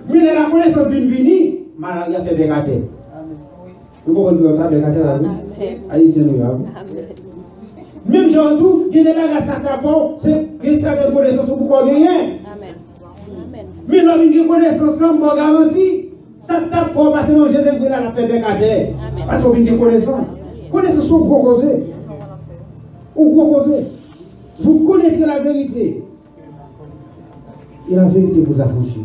Mais la connaissance d'une venue, malaria fait bégater. Vous comprenez ça, bégater là? Haïtien, nous, même genre tout, il y a des bagages à capot, c'est certaines connaissances pour pouvoir gagner. Mais l'homme qui connaissance, l'homme m'a garanti. Ça tape fort parce que non, Jésus-Christ a fait bégater. Parce qu'on a une connaissance. Connaissance sont gros causés. Ou gros causés. Vous connaîtrez la vérité. Et la vérité vous affranchit.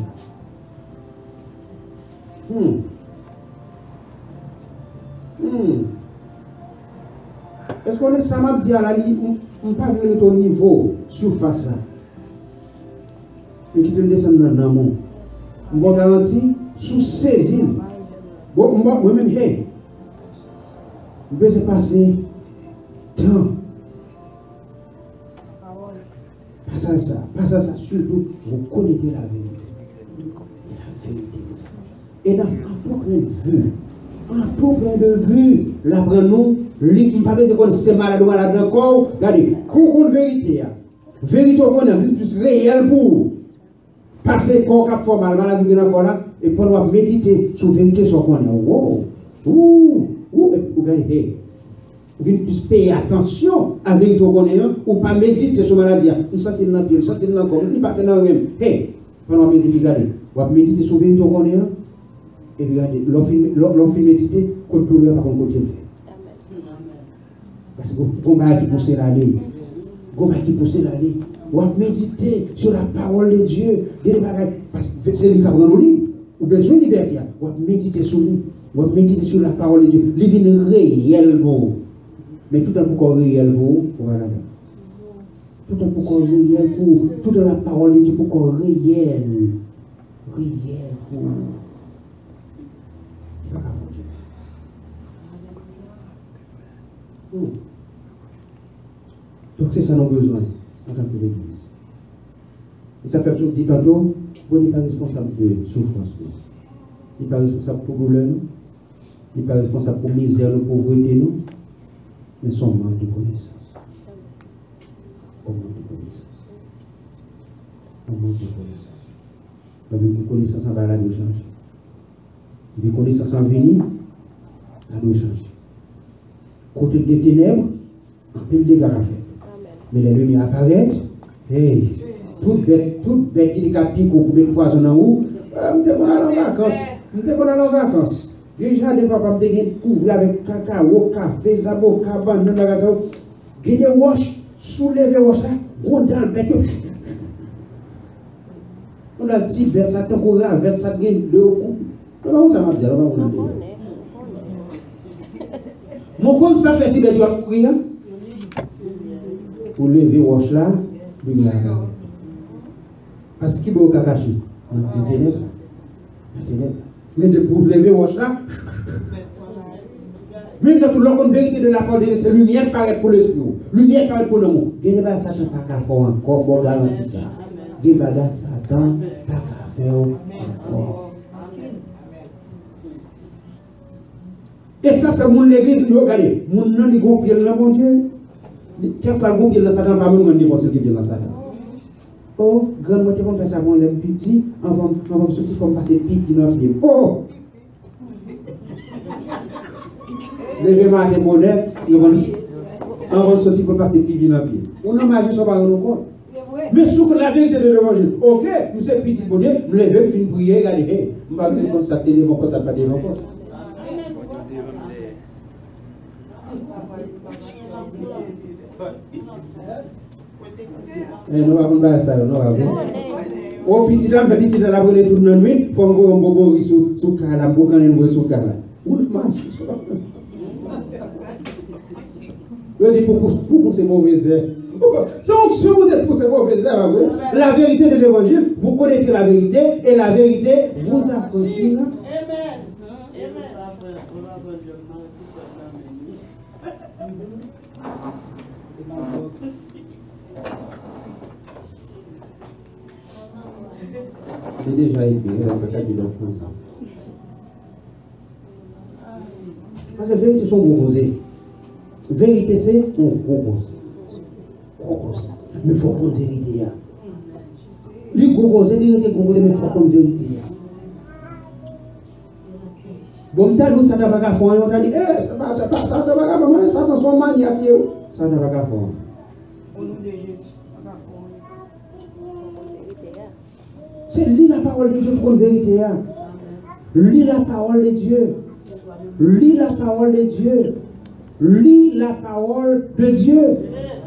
Est-ce qu'on est ça m'a dit à la ligne, on ne peut pas venir au niveau, surface là. Mais qui te descend dans l'amour. On va garantir, sous saisir. Bon, moi-même, hey, je vais passer temps. Pas ça, surtout, vous connaissez la vérité. La vérité. Et dans un point de vue, là, nous, ne pas besoin qu'on se malade ou malade encore. Regardez, qu'on vérité. Vérité, on a vu plus réel pour passer corps cap fort mal malade ou encore là, et pour nous méditer sur vérité sur qu'on a. Wow! Regardez, vous venez plus payer attention à vérité qu'on a, ou pas méditer sur maladie. Vous sentez dans le pied, vous sentez dans le corps, vous passez dans le même. Hey, pendant méditer, regardez, vous méditer sur vérité qu'on a. Et regardez, l'on fait méditer, côté douleur, par contre, côté le fait. Parce que combat qui pousse l'année. On va méditer sur la parole de Dieu. Parce que c'est lui qui a pris nos livres. Ou besoin de liberté. On va méditer sur lui. On va méditer sur la parole de Dieu. Il vient réel. Mais tout un peu réel pour. Voilà. Tout un peu réel pour. Toute la parole de Dieu pour réel. Réel pour. Donc c'est ça nos besoins en tant que l'Église. Et ça fait dit tantôt, vous n'êtes pas responsable de souffrance. Vous n'êtes pas responsable pour douleur, vous n'êtes pas responsable pour misère, de pauvreté, nous, mais son manque de connaissance. On manque de connaissance. Donc une connaissance en bas, elle doit changer. Des connaissances en venir, ça doit changer. Côté des ténèbres, un peu de dégâts à faire. Mais les lumières apparaissent, hey, toute bête qui est capable de couper le poison en haut, je me déconne en vacances. Déjà, des papas me couvrir avec cacao, café, zabo, cabane, dans la gazon. Gagner wash, soulever wash, on dans le bec. On a dit, bête, ça t'en court avec ça, gagne deux coups. Ça m'a dit, alors, on a dit. Mon compte, ça fait Tibet, tu vas courir. Pour lever wash là, parce qu'il faut cacher. Mais pour lever wash là, même dans toute la vérité de la parole de Dieu, c'est lumière paraît pour l'esprit, lumière paraît pour le monde. Il n'y a pas Satan pas qu'à faire encore, bon garantie ça. Il n'y a pas Satan pas qu'à faire encore. Et ça fait mon l'église, regardez, mon nom est gros pied là, mon Dieu. Quelquefois, le groupe de Satan, pas même on est qui dans Satan. Oh, grand moitié qu'on fait ça, on est petit, on va sortir, il faut passer pique dans le pied. Oh! Levez ma bonnet, on va sortir pour passer pique dans le pied. On a marché sur parole encore. Mais sous la vérité de l'évangile, ok, nous sommes petits bonnet, nous levons, nous finissons prier, regardez, nous ne pouvons pas comme ça, téléphone, comme ça, pas téléphone. Nous avons pas ça, nous avons. Au petit là, petit là, la bonne tourne la nuit, il faut envoyer un bobo sur la boca, on sur la. Où marche? Je dis pour ces mauvaises heures. Si vous êtes pour ces mauvaises heures, la vérité de l'évangile, vous connaissez la vérité et la vérité vous affranchira. C'est déjà été, elle a pas dit l'enfant. Parce que la vérité sont proposées. Vérité, c'est on propose. Mais il faut qu'on vérité. Les proposés, mais il faut qu'on vérité. Bon, nous, ça n'a pas qu'à faire. On a dit, ça n'a pas qu'à faire. Ça n'a pas maniaque. Ça n'a pas qu'à faire. Au nom de Jésus. C'est lire la parole de Dieu pour la vérité. Lis la parole de Dieu. Lis la parole de Dieu. Lis la parole de Dieu.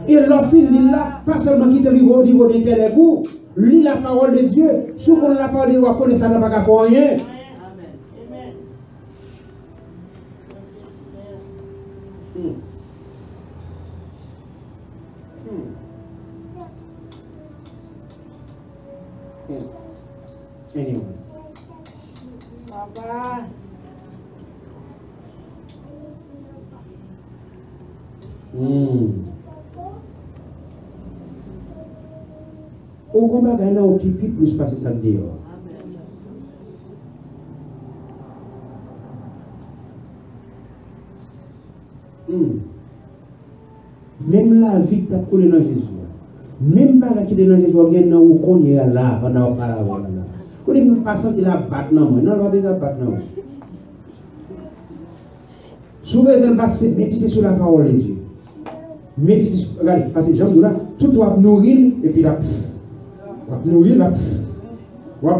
Et l'enfant lit là, pas seulement quitter le niveau d'intellect. Lis la parole de Dieu. Si on la parole de Dieu, on connaît ça n'a pas qu'à faire rien. Anyway. Papa. Au combat, il y a un petit peu plus passer ça dehors. Même la vie que tu as collée dans Jésus. Même pas la qui est dans Jésus, il y a un qu'on est là pendant le parole. Quand il ne pas senti la batte, non, il va déjà battre. Souvent, il va se méditer sur la parole de Dieu. Méditer, regardez, parce que j'aime là, tout doit nourrir et puis là, nourrir là,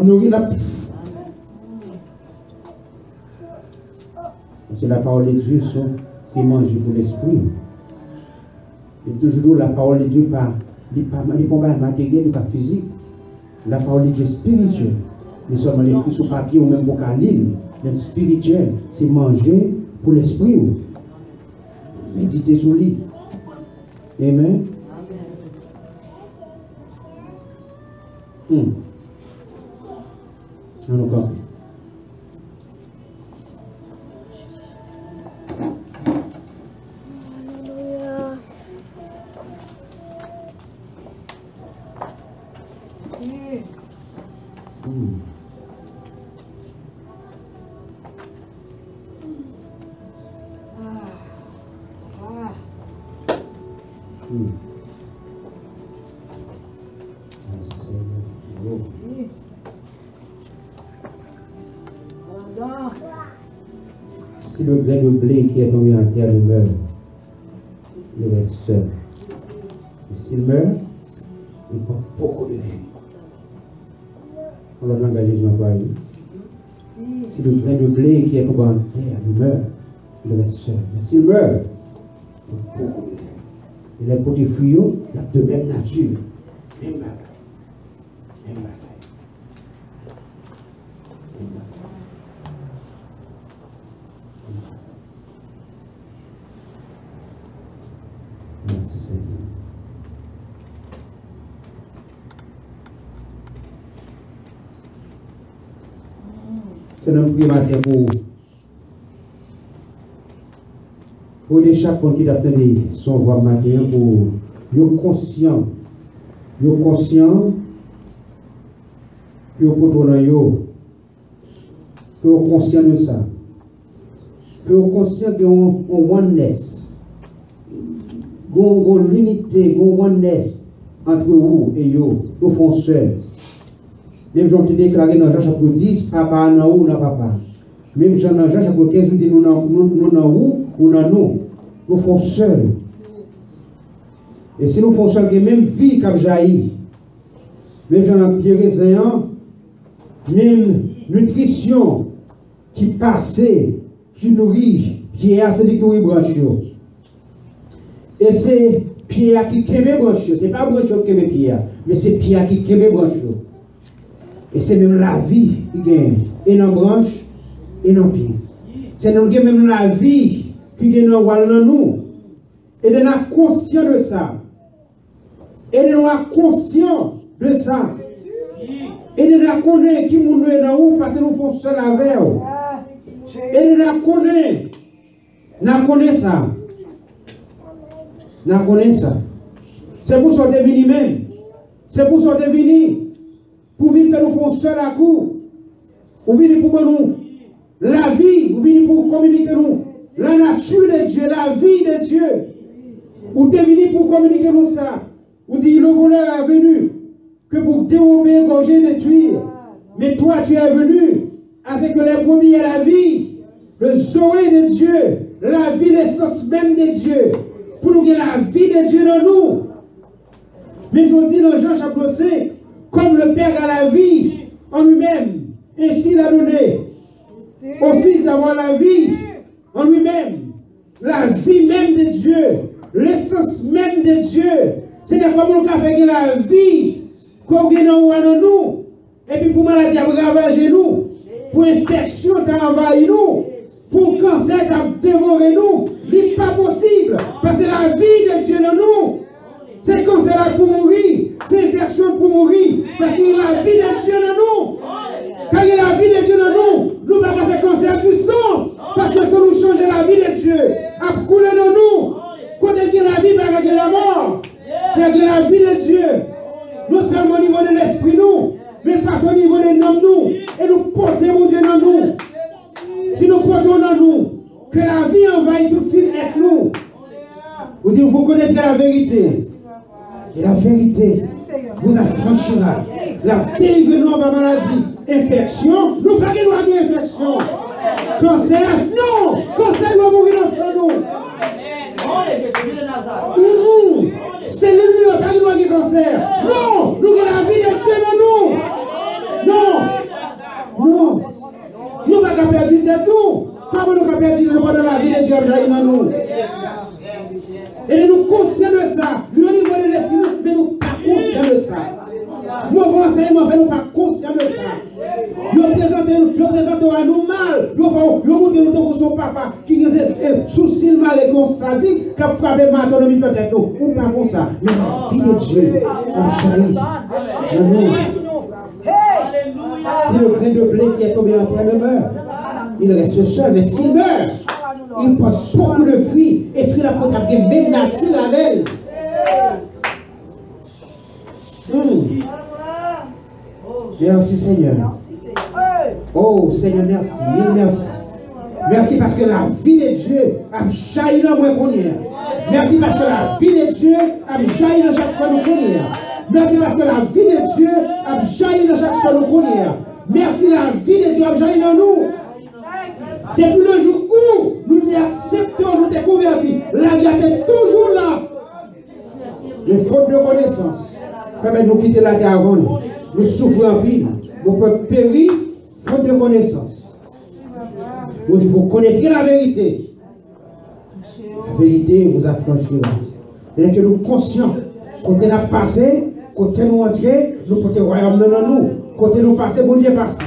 nourrir là. C'est la parole de Dieu qui mange pour l'esprit. Et toujours la parole de Dieu il n'est pas matériel, il n'est pas physique. La parole de Dieu est spirituelle. Nous sommes écrits sur papier ou même pour câline, mais spirituel, c'est manger pour l'esprit. Méditer sur lui. Amen. On nous parle. Si le grain de blé qui est tombé en terre meurt, il reste seul. Et s'il meurt, il porte beaucoup de vie. On l'a engagé Jésus employé. Si le grain de blé qui est tombé en terre meurt, il reste seul. Mais s'il meurt, il porte beaucoup de vie. Il est pour des fruits, il y a de même nature. Même bagaille. Même bagaille. Merci Seigneur. C'est un prix matin pour les chapons qui attendent son voix matin pour être conscient que pour tourner que conscient de ça, que conscient que on oneness, on l'unité, on oneness entre vous et vous, nous font seuls. Même j'en ai déclaré dans Jean chapitre 10, papa n'a ou n'a papa. Même Jean dans Jean chapitre 15, nous dit nous n'a ou n'a nous. Nous font seuls. Et si nous font seuls, que même vie qui a jailli, même Jean dans Pierre Zéan, même nutrition qui passe, qui nourrit, qui est assez de nourrir branche. Et c'est Pierre qui aime branche. Ce n'est pas branche qui aime Pierre, mais c'est Pierre qui aime branche. Et c'est même la vie qui gagne. Et dans branche, et dans pied. C'est même la vie qui gagne dans nous. Et nous sommes conscients de ça. Et nous sommes conscients de ça. Et nous connaissons qui nous est dans nous parce que nous faisons seul avec eux. Et nous connaissons. Nous connaissons ça. Nous connaissons ça. C'est pour ça que nous venons même. C'est pour ça que nous venons. pour venir faire nous faire seul à coup. Vous venez pour nous la vie, vous venez pour communiquer nous la nature de Dieu, la vie de Dieu. Vous êtes venu pour communiquer nous ça. Vous dites le voleur est venu que pour dérober, égorger, détruire. Mais toi tu es venu avec les premiers la vie, le Zoé de Dieu, la vie, l'essence même de Dieu. Pour nous gagner la vie de Dieu dans nous. Mais je dis dans Jean chapitre 5, comme le Père a la vie en lui-même, ainsi il a donné au Fils d'avoir la vie en lui-même, la vie même de Dieu, l'essence même de Dieu. C'est comme nous avons fait la vie qu'on a dans nous, et puis pour maladie à ravager nous, pour infection à envahir nous, pour cancer à dévorer nous. Ce n'est pas possible, parce que la vie de Dieu dans nous, c'est cancer pour mourir, c'est infection pour mourir, parce qu'il y a la vie de Dieu dans nous. Quand il y a la vie de Dieu dans nous, nous ne pouvons pas faire cancer du sang, parce que ça nous change la vie de Dieu, à couler dans nous. Quand il y a la vie, il y a la mort, il y a la vie de Dieu. Nous sommes au niveau de l'esprit, nous, mais pas au niveau des noms, nous, et nous portons mon Dieu dans nous. Si nous portons dans nous, que la vie envahit tout fil avec nous. Vous dites, vous connaîtrez la vérité. Et la vérité vous affranchira. La délivrez-nous en maladie. Infection, nous pas de infection. Cancer, non. Cancer doit mourir dans nous. C'est l'ennemi qui pas de cancer. Non, nous avons la vie de Dieu dans nous. Non. Non. Nous ne pouvons pas perdre de tout. Comment nous pouvons perdre de la vie de Dieu dans nous? Et nous conscients de ça. Lui, au niveau de l'esprit, mais nous ne sommes pas conscients de ça. Mon enseignement fait nous pas conscients de ça. Nous présentons à nous mal. Nous montrons nous son papa qui est souci mal et qu'on sadique qui a frappé ma autonomie de tête. Nous ne pas comme ça. Mais la vie de Dieu, si le grain de blé qui est tombé en terre meurt, il reste seul, mais s'il meurt, il porte beaucoup de fruits, et fruits la porte à bien même nature avec elle. Merci Seigneur. Oh Seigneur, merci. Mille merci. Merci parce que la vie de Dieu a jailli dans moi qu'on y. Merci parce que la vie de Dieu a jailli dans chaque fois nous qu'on y. Merci parce que la vie de Dieu a jailli dans chaque fois nous qu'on y. Merci la vie de Dieu a jailli dans nous. Depuis le jour où nous acceptons, nous sommes convertis, la vie est toujours là. Les fautes de connaissance permettent de nous quitter la terre avant nous. Nous souffrons en pile. Nous pouvons périr, faute de connaissance. Nous devons connaître la vérité. La vérité vous affranchira. Et que nous conscients, quand on a passé, quand nous entré, nous portons le royaume dans nous. Quand nous passé, bon Dieu passé.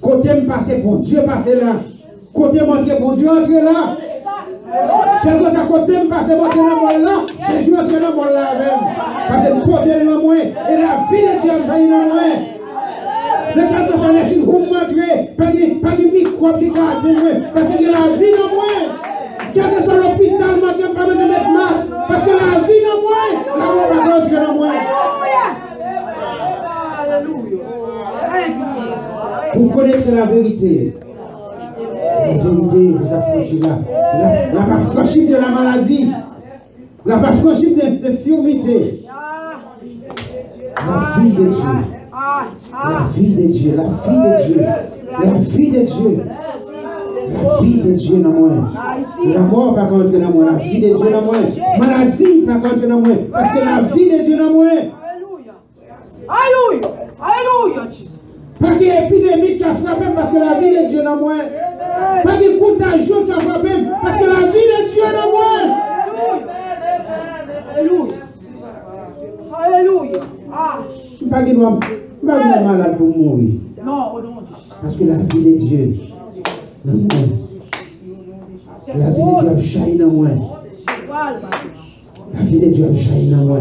Côté me passer, bon Dieu passer là. Côté m'entrer, bon Dieu entrer là. Quelque chose à côté me passer, bon Dieu dans moi là. Jésus entrer dans moi là avec. Parce que côté dans moi. Et la vie de Dieu a jailli dans moi. Mais quand on fait si vous m'entrez, pas de microbe qui garde moi. Parce que la vie dans moi. Quel que soit l'hôpital, moi, je n'ai pas besoin de mettre masque. Parce que la vie dans moi, la mort va rentrer dans moi. Pour connaître la vérité vous affranchira. La pas franchir de la maladie, la pas franchir de l'infirmité. La vie de Dieu, la vie de Dieu, la vie de Dieu, la vie de Dieu, la vie de Dieu dans moi. La mort va rentrer dans moi, la vie de Dieu dans moi. Maladie va rentrer dans moi, parce que la vie de Dieu dans moi. Alléluia, alléluia, Jésus. Pas qu'il y ait épidémie qui a frappé parce que la vie de Dieu dans moi. Pas qu'il y ait contagion qui a frappé parce que la vie de Dieu dans moi. Alléluia. Alléluia. Pas qu'il y ait malade pour mourir. Non, parce que la vie de Dieu dans moi. La vie de Dieu a jailli dans moi. La vie de Dieu a jailli dans moi.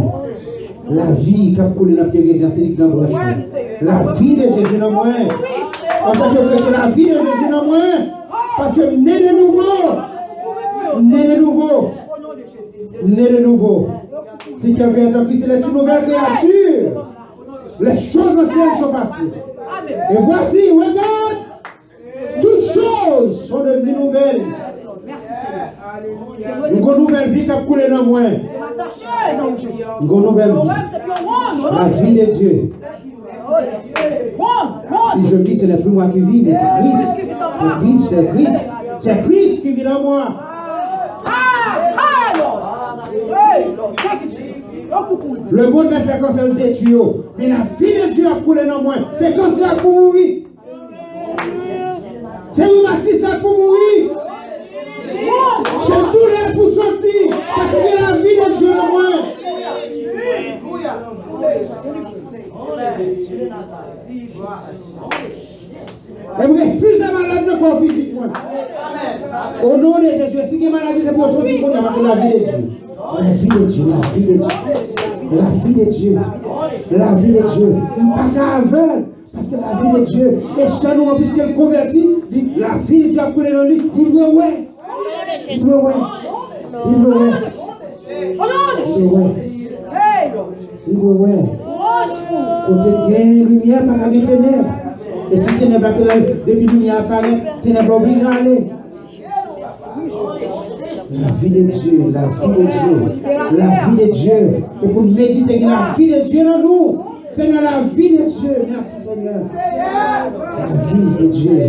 La vie qui a coulé dans le cœur, c'est dans le la vie de Jésus dans moi. En tant que c'est la vie de Jésus dans moi. Parce que né de nouveau. Né de nouveau. Né de nouveau. Si quelqu'un est en Christ, c'est une nouvelle créature. Les choses anciennes sont passées. Et voici, regarde, toutes choses sont devenues nouvelles. Une nouvelle vie qui a coulé dans moi. Une nouvelle vie. La vie de Dieu. Si je vis, ce n'est plus moi qui vis, mais c'est Christ. C'est Christ. C'est Christ qui vit dans moi. Le monde ne fait comme ça le détruit. Mais la vie de Dieu a coulé dans moi. C'est comme ça pour mourir. C'est rhumatisme pour mourir. C'est douleur pour sortir. Parce que la vie de Dieu en moi. Et vous refusez malade de corps physiquement. Au nom de Jésus, si vous êtes maladie, c'est pour sortir pour parce que la vie de Dieu. La vie de Dieu, la vie de Dieu. La vie de Dieu. La vie de Dieu. Pas qu'à aveugle. Parce que la vie de Dieu est seulement puisqu'elle convertit, la vie de Dieu a coulé dans lui. Il doit ouais. Il doit ouais. Il doit ouais. Il doit ouais. Il doit ouais. Côté de lumière, pas qu'à des ténèbres. Et si ténèbres depuis lumière apparaît, ténèbres obligent à aller. La vie de Dieu, la vie de Dieu, la vie de Dieu. Et pour méditer la vie de Dieu dans nous. Seigneur, la vie de Dieu. Merci Seigneur. La vie de Dieu.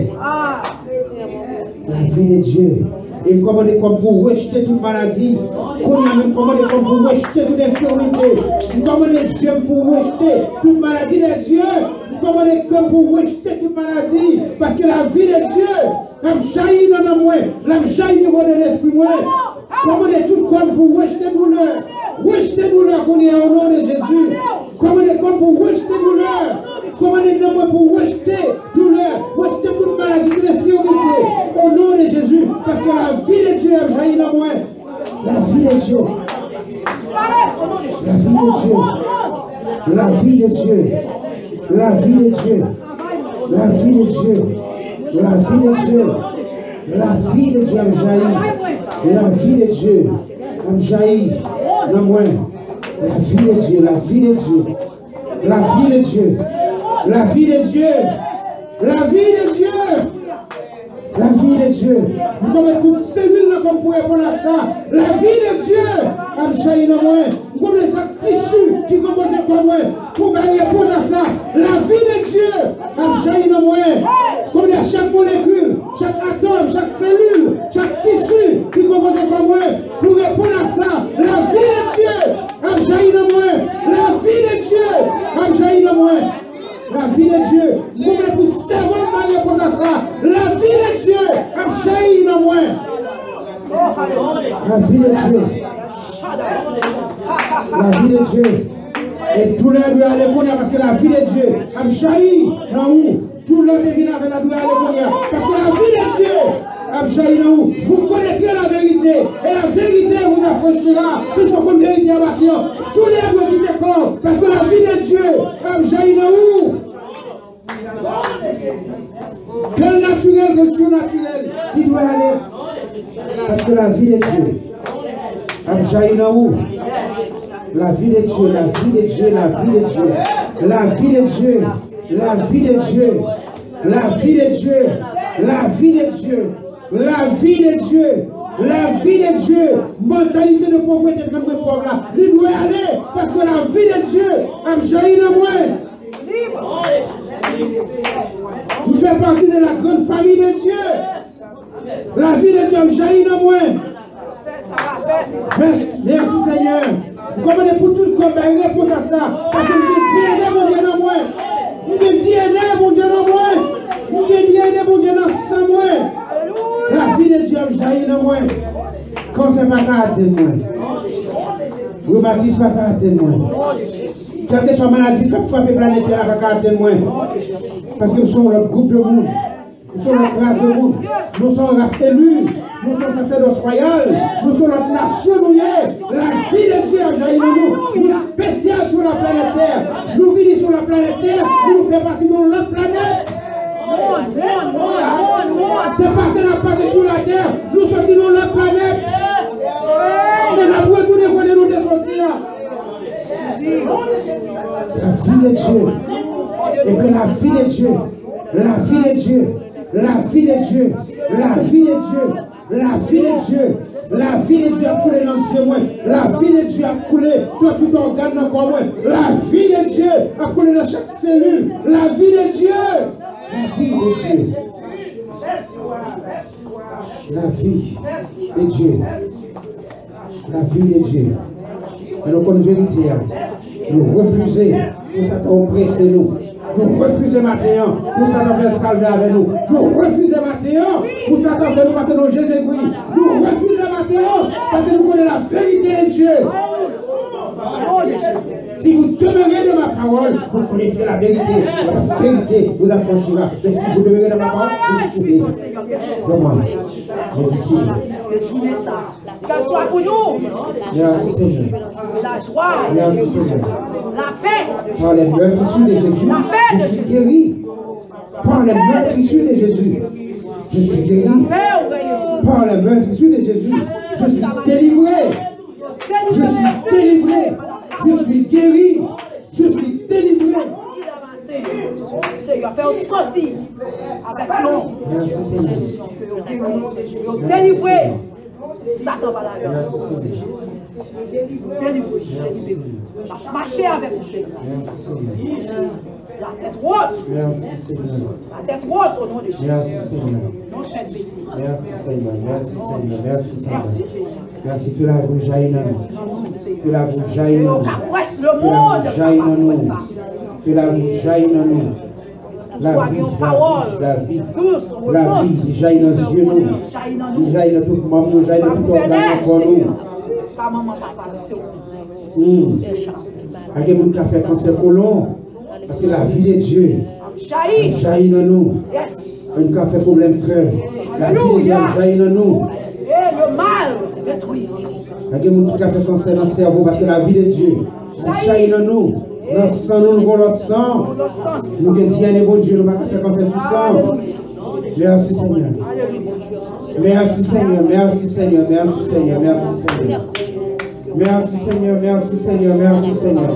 La vie de Dieu. Et commandez comme pour rejeter toute maladie. Commandez comme pour rejeter toute infirmité. Commandez Dieu pour rejeter toute maladie des yeux. Commandez comme pour rejeter toute maladie. Parce que la vie de Dieu a jailli dans moi. La jailli au niveau de l'esprit moi. Commandez tout comme pour rejeter douleur. Rejeter douleur qu'on est au nom de Jésus. Commandez comme pour rejeter douleur. Commandez moi pour rejeter douleur. Rejeter toute maladie, toute infirmité. Au nom de Jésus. Parce que la vie de Dieu a jailli dans moi. La vie de Dieu. La vie de Dieu. La vie de Dieu. La vie de Dieu. La vie de Dieu. La vie de Dieu. La vie de Dieu a jailli. La vie de Dieu a jailli dans moi. La vie de Dieu. La vie de Dieu. La vie de Dieu. La vie de Dieu. La vie de Dieu. La vie de Dieu. Vous comme toute cellule comme pour répondre à ça. La vie de Dieu a jailli dans moi. Vous comme chaque tissu qui compose comme moi. Pour répondre à ça. La vie de Dieu a jailli dans moi. Comme chaque molécule, chaque atome, chaque cellule, chaque tissu qui compose comme moi. Pour répondre à ça. La vie de Dieu a jailli dans moi. La vie de Dieu a jailli dans moi. La vie de Dieu, vous mettez pour savoir mal répondre à ça. La vie de Dieu a jailli dans moi. La vie de Dieu. La vie de Dieu. Et tout le monde doit aller pour parce que la vie de Dieu a jailli dans vous. Tout le monde vient avec la douleur aller pour parce que la vie de Dieu a jailli dans vous. Vous connaîtrez la vérité. Et la vérité vous affranchira. Puisqu'on connaît la vérité à bâtir. Tous les hommes qui décorent. Parce que la vie de Dieu a jailli dans vous. Que le naturel, que le surnaturel, il doit aller. Parce que la vie de Dieu a jailli dans vous. La vie de Dieu, la vie de Dieu, la vie de Dieu. La vie de Dieu, la vie de Dieu. La vie de Dieu, la vie de Dieu. La vie de Dieu. La vie de Dieu, mentalité de pauvreté comme le pauvre là, il doit aller parce que la vie de Dieu a jailli dans moi. Vous faites partie de la grande famille de Dieu. La vie de Dieu a jailli dans moi. Merci Seigneur. Vous comprenez pour tout comme une réponse à ça. Parce que vous dites mon Dieu dans moi. Vous dites mon Dieu dans moi. Vous dites mon Dieu dans sang moi. La vie de Dieu a jailli dans moi. Quand c'est pas qu'à atteindre moi. Vous baptisez pas qu'à atteindre moi. Quelle que soit maladie, quand frappe la planète, elle n'a pas qu'à atteindre moi. Parce que nous sommes le groupe de monde. Nous sommes notre race de monde. Nous sommes race élue. Nous sommes sacerdoce royal. Nous sommes notre nation. La vie de Dieu a jailli dans nous. Nous sommes spéciaux sur la planète Terre. Nous vivons sur la planète Terre. Nous faisons partie de notre planète. C'est parce qu'on a passé sur la terre, nous sortons dans la planète. Mais la boîte, nous devons nous descendre. La vie de Dieu. Et que la vie de Dieu, la vie de Dieu, la vie de Dieu, la vie de Dieu, la vie de Dieu, la vie de Dieu a coulé dans Dieu, la vie de Dieu a coulé dans tout organe dans corps, la vie de Dieu a coulé dans chaque cellule, la vie de Dieu, la vie de Dieu, la vie de Dieu, la vie de Dieu. Et nous connaissons la vérité, nous refusons pour ça oppresser nous. Nous refusons maintenant pour ça faire salver avec nous. Nous refusons maintenant pour ça faire nous passer dans Jésus-Christ. Nous refusons maintenant parce que nous connaissons la vérité de Dieu. Si vous demeurez dans ma parole, vous connaîtrez la vérité. La vérité vous affranchira. Mais si vous demeurez dans ma parole, vous souffrez. Comment? Je dis si. Qu'elle soit pour nous. Merci Seigneur. La joie. Merci Seigneur. La paix. Par les meurtres issus de Jésus, je suis guéri. Par les meurtres issus de Jésus, je suis guéri. Par les meurtres issus de Jésus, je suis délivré. Je suis délivré. Je suis guéri. Je suis délivré. Seigneur, fais sortir avec nous. Merci Seigneur. Délivré. Satan va la gueule. Merci Seigneur. Délivré. Marchez avec nous. Merci Seigneur. La tête haute. Merci Seigneur. La tête haute au nom de Jésus. Merci Seigneur. Non, tête baissée. Merci Seigneur. Merci Seigneur. Merci Seigneur. Merci Seigneur. Merci que la vous jaillit dans nous. Que la vous jaillit dans nous. Le monde. Jaillit dans nous. Que la vous jaillit dans nous. La vie, la vie, qui jaillit dans les yeux, qui jaillit dans tout le monde, qui jaillit dans tout organe pour nous. Il y a des gens qui font cancer colon, parce que la vie de Dieu jaillit dans nous. Il y a fait problème cœur, la vie de Dieu jaillit dans nous. Et le mal détruit. Il y a des gens qui font cancer dans le cerveau, parce que la vie de Dieu jaillit dans nous. Dans le sang, nous avons notre sang. Nous avons dit, bon Dieu, nous ne pouvons pas faire comme ça tout sang. Merci Seigneur. Merci Seigneur, merci Seigneur, merci Seigneur, merci Seigneur. Merci Seigneur, merci Seigneur, merci Seigneur.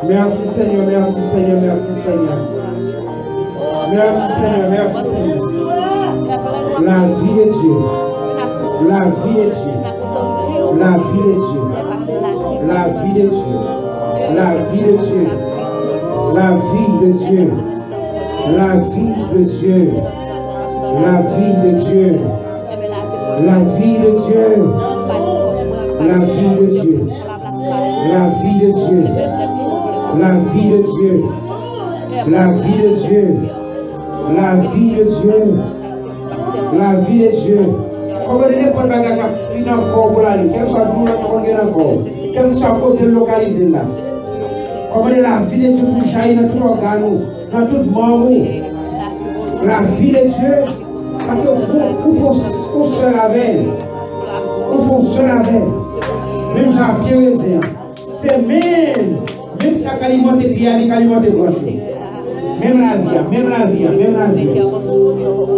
Merci Seigneur, merci Seigneur, merci Seigneur. Merci Seigneur, merci Seigneur. La vie de Dieu. La vie de Dieu. La vie de Dieu. La vie de Dieu. La vie de Dieu, la vie de Dieu, la vie de Dieu, la vie de Dieu, la vie de Dieu, la vie de Dieu, la vie de Dieu, la vie de Dieu, la vie de Dieu, la vie de Dieu, la vie de Dieu. Comment il n'est pas bagarre, il n'a encore pour aller, quel soit le monde qu'on est encore, quel soit le côté localisé là. Comment la vie de Dieu pour jaillir dans tout organe, dans tout membre. La vie de Dieu, parce que vous faut seul avec. Vous faut seul avec. Même Jean-Pierre, c'est même ça qui alimente bien, qui alimente grand. Même la vie, même la vie, même la vie.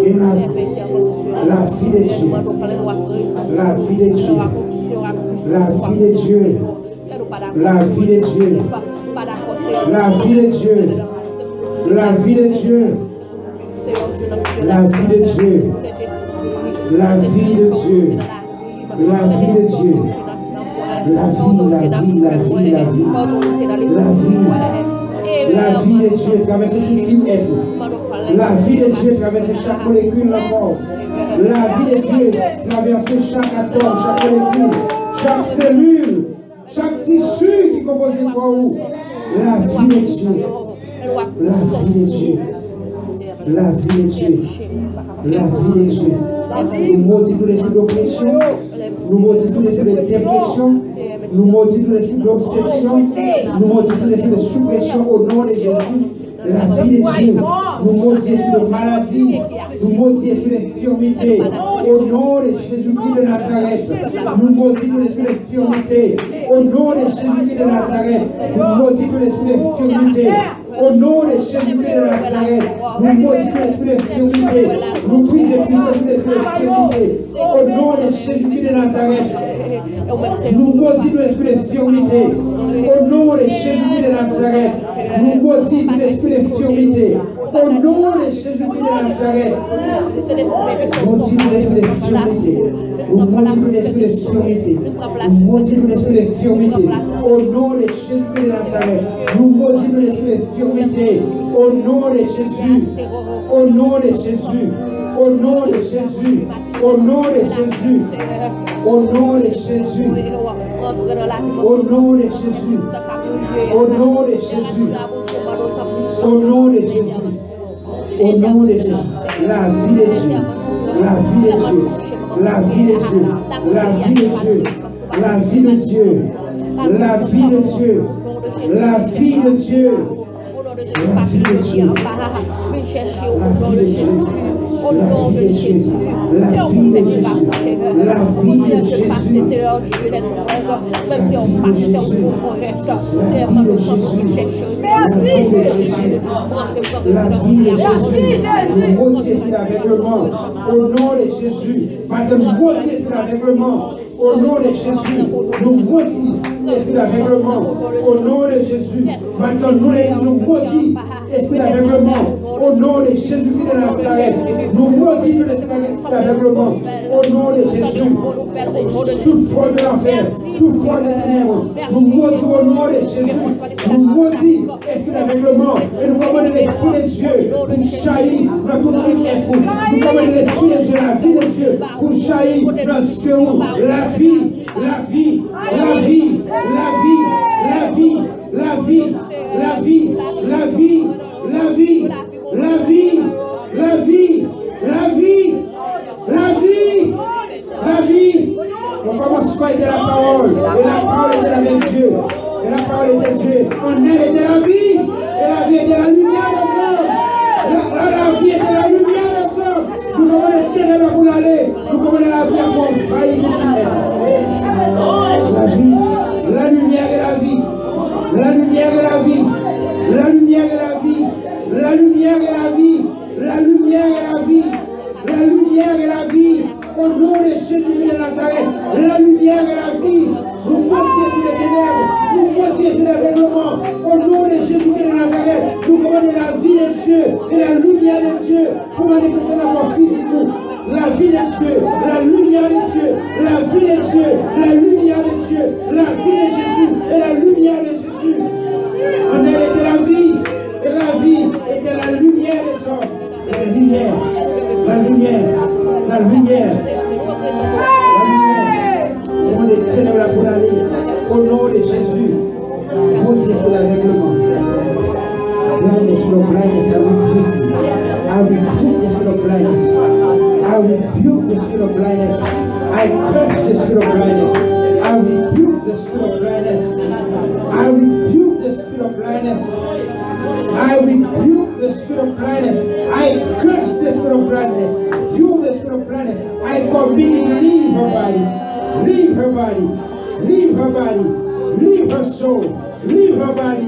Même la vie. La vie de Dieu. La vie de Dieu. La vie de Dieu. La vie de Dieu. La vie de Dieu. La vie de Dieu. La vie de Dieu. La vie de Dieu. La vie de Dieu. La vie, la vie, la vie, la vie. La vie. La vie de Dieu traverse toute film être. La vie de Dieu traverse chaque molécule de la mort. La vie de Dieu traverse chaque atome, chaque molécule, chaque cellule, chaque tissu qui compose le corps. La vie de Dieu. La vie de Dieu. La vie de Dieu. La vie de Dieu. Nous maudissons tous les esprits d'oppression. Nous maudissons tous les esprits de dépression. Nous maudissons tous les esprits d'obsession. Nous maudissons tous les esprits de suppression au nom de Jésus. La vie de Dieu. Nous maudissons l'esprit de maladie. Nous maudissons l'esprit d'infirmité. Au nom de Jésus-Christ de Nazareth. Nous maudissons l'esprit d'infirmité. Au nom de Jésus-Christ de Nazareth. Nous maudissons l'esprit d'infirmité. Au nom de Jésus-Christ de Nazareth. Nous maudissons l'esprit d'infirmité. Nous brisons puissance de l'esprit d'infirmité. Au nom de Jésus-Christ de Nazareth. Nous maudissons l'esprit d'infirmité. Au nom de Jésus-Christ de Nazareth. nous maudissons tout esprit d'infirmité. Au nom de Jésus-Christ de Nazareth, nous maudissons tout esprit d'infirmité. Nous maudissons tout esprit d'infirmité. Nous maudissons tout esprit d'infirmité. Au nom de Jésus-Christ de Nazareth, nous maudissons tout esprit d'infirmité. Au nom de Jésus. Au nom de Jésus. Au nom de Jésus. Au nom de Jésus. Au nom de Jésus. Au nom de Jésus. Au nom de Jésus. Au nom de Jésus. Au nom de Jésus. La vie de Dieu. La vie de Dieu. La vie de Dieu. La vie de Dieu. La vie de Dieu. La vie de Dieu. La vie de Dieu. La vie de Dieu. La vie de Dieu. La vie de Jésus, la vie de Jésus, la vie de Jésus, la vie de Jésus, la vie de Jésus, la vie de Jésus, nous maudissons l'aveuglement au nom de Jésus, maintenant nous maudissons l'aveuglement au nom de Jésus, nous maudissons l'esprit d'aveuglement au nom de Jésus, maintenant nous maudissons esprit d'aveuglement au nom de Jésus-Christ de Nazareth. Nous maudissons l'esprit d'aveuglement au nom de Jésus. Toute force de l'enfer, toute force de ténèbres, nous maudissons au nom de Jésus. Nous maudissons l'esprit d'aveuglement et nous commandons l'esprit de Dieu pour jaillir dans toute notre effort. Nous commandons l'esprit de Dieu, la vie de Dieu pour jaillir dans ce où la vie, la vie, la vie, la vie, la vie, la vie, la vie, la vie, la vie, la vie, la vie, la vie, la vie, la vie. On commence par de la parole, et la parole est avec Dieu, et la parole est de Dieu. On est de la vie, et la vie est de la lumière des hommes. La vie est de la lumière des hommes. Nous commandons les ténèbres pour l'aller, nous commandons la vie pour faillir. La vie, la lumière est la vie, la lumière est la vie, la lumière est la vie. La lumière est la vie. La lumière est la vie. La lumière est la vie. Au nom de Jésus-Christ de Nazareth, la lumière est la vie. Nous maudissons sur les ténèbres. Nous maudissons sur l'aveuglement. Au nom de Jésus-Christ de Nazareth, nous commandons la vie de Dieu et la lumière de Dieu pour manifester la mort physique. La vie de Dieu, la lumière de Dieu, la vie de Dieu, la lumière de Dieu, la vie de Jésus et la lumière de Jésus. On est de la vie. Et la vie était la lumière des hommes. La lumière, la lumière, la lumière, la lumière. Je demande des ténèbres pour l'aller. Au nom de Jésus, maudit sur l'aveuglement. Blindness, no blindness, I rebuke the spirit of blindness. I rebuke the spirit of blindness. I curse the spirit of blindness. I rebuke the spirit of blindness. I rebuke the spirit of blindness. I rebuke the spirit of blindness. I curse the spirit of blindness. You, the spirit of blindness, I command you to leave her body. Leave her body. Leave her body. Leave her soul. Leave her body.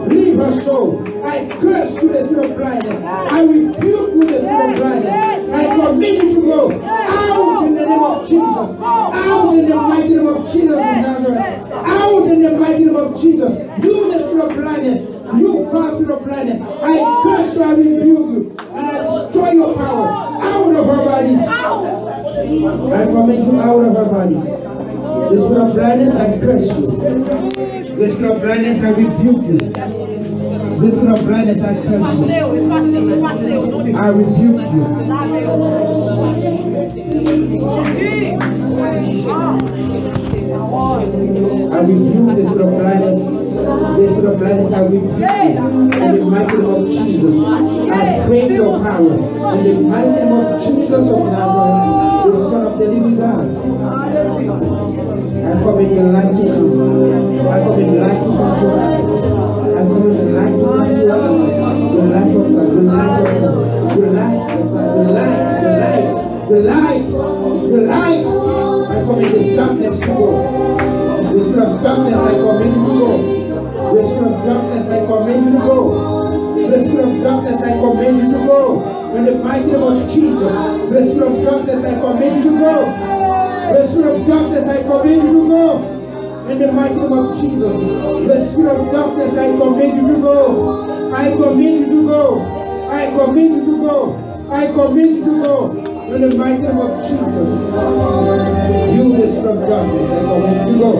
Leave her soul. I curse you, the spirit of blindness. I rebuke you, the spirit of blindness. I command you to go out in the name of Jesus. Out in the mighty name of Jesus of Nazareth. Out in the mighty name of Jesus. You, the spirit of blindness. You fast spirit of blindness. I curse you, I rebuke you, and I destroy your power out of her body. I command you out of her body. The spirit of blindness, I curse you. The spirit of blindness, I rebuke you. The spirit of blindness, I curse you. I rebuke you. I rebuke the spirit of blindness. The spirit of blindness, I rebuke you. In the mighty name of Jesus, I break your power. In the mighty name of Jesus of Nazareth, the Son of the living God. I come in the light to come. I come in the light to come to us. I come in the light to come to us. The light of God, the light of God, the light of God, the light, the light, the light, the light. I come in the darkness to go. The spirit of darkness, I command you to go. The spirit of darkness, I command you to go. The spirit of darkness, I command you to go. In the mighty name of Jesus, the spirit of darkness, I command you to go. The spirit of darkness, I command you to go. In the mighty name of Jesus. The spirit of darkness, I command you to go. I command you to go. I command you to go. I command you to go. In the mighty name of Jesus. You, the spirit of darkness, I command you to go.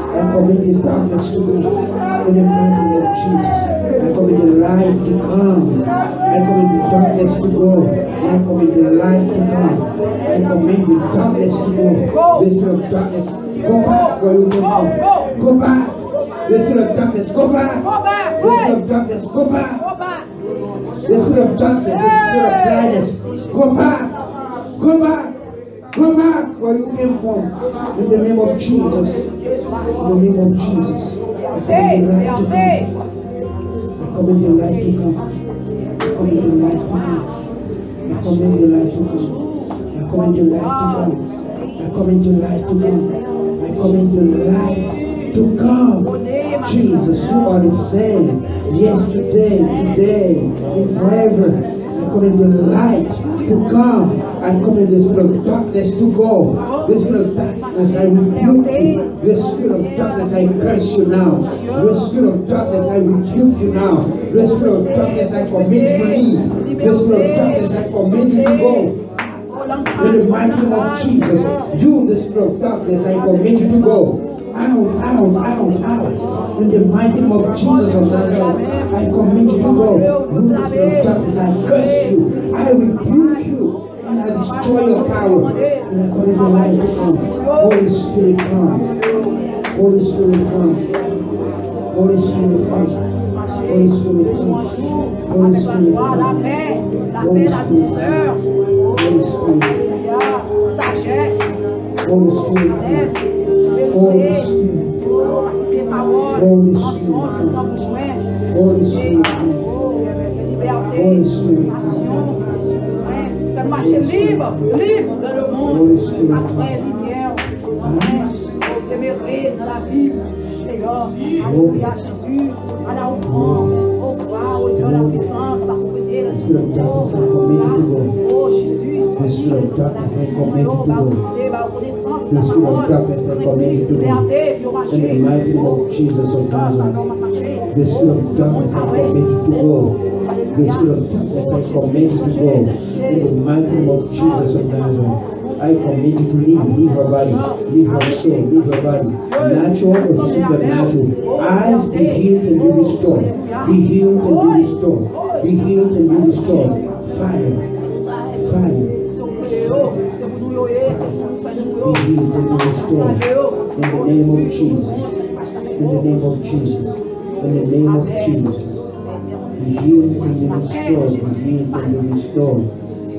I command the darkness to me in the mighty name of Jesus. I command the light to come. I command the darkness to go. I command the light to come. I command the darkness to go. The spirit of darkness, go back where you came from. Go back. The spirit of darkness, go back. The spirit of darkness, go back. The spirit of darkness, the spirit of blindness, go back. Go back. Go back where you came from. In the name of Jesus. In the name of Jesus. I command the light to come. I command the light to come. I command the light to come. I command the light to come. I command the light to come. I command the light to come. Jesus, you are the same. Yesterday, today, and forever. I command the light to come. I command the spirit of darkness to go. The spirit of darkness, I rebuke you. The spirit of darkness, I curse you now. The spirit of darkness, I rebuke you now. The spirit of darkness, I command you to leave. The spirit of darkness, I command you to go. In the mighty name of Jesus, you, the spirit of darkness, I command you to go. Out, out, out, out. In the mighty name of Jesus of Nazareth, I command you to go. You, the spirit of darkness, I curse you. I rebuke you. And I destroy your power. And I command the light to come. Holy Spirit, come. Holy Spirit, come. Holy Spirit, come. Holy Spirit, come. Holy Spirit, come. Holy Spirit, Holy Spirit, Holy Spirit, Holy Spirit, Holy Spirit, Holy Spirit, Holy Spirit, marcher libre, libre dans le monde, après lumière, témérer dans la vie, Seigneur, alléluia Jésus, à la offrande, au gloire, au Dieu, la puissance, la compagnie, la puissance, oh Jésus, the spirit of darkness, I command you to go. The spirit of darkness, I command you to go. In the mighty name of Jesus of Nazareth, the spirit of darkness, I command you to go. The spirit of darkness, I command you to go. In the mighty name of Jesus of Nazareth, I command you to leave her body, leave her soul, leave her body, natural or supernatural. Eyes be healed and be restored. Be healed and be restored. Be healed and be restored. Fire, fire. Be healed and be restored. In the name of Jesus. In the name of Jesus. In the name of Jesus. Be healed and be restored. Be healed and be restored.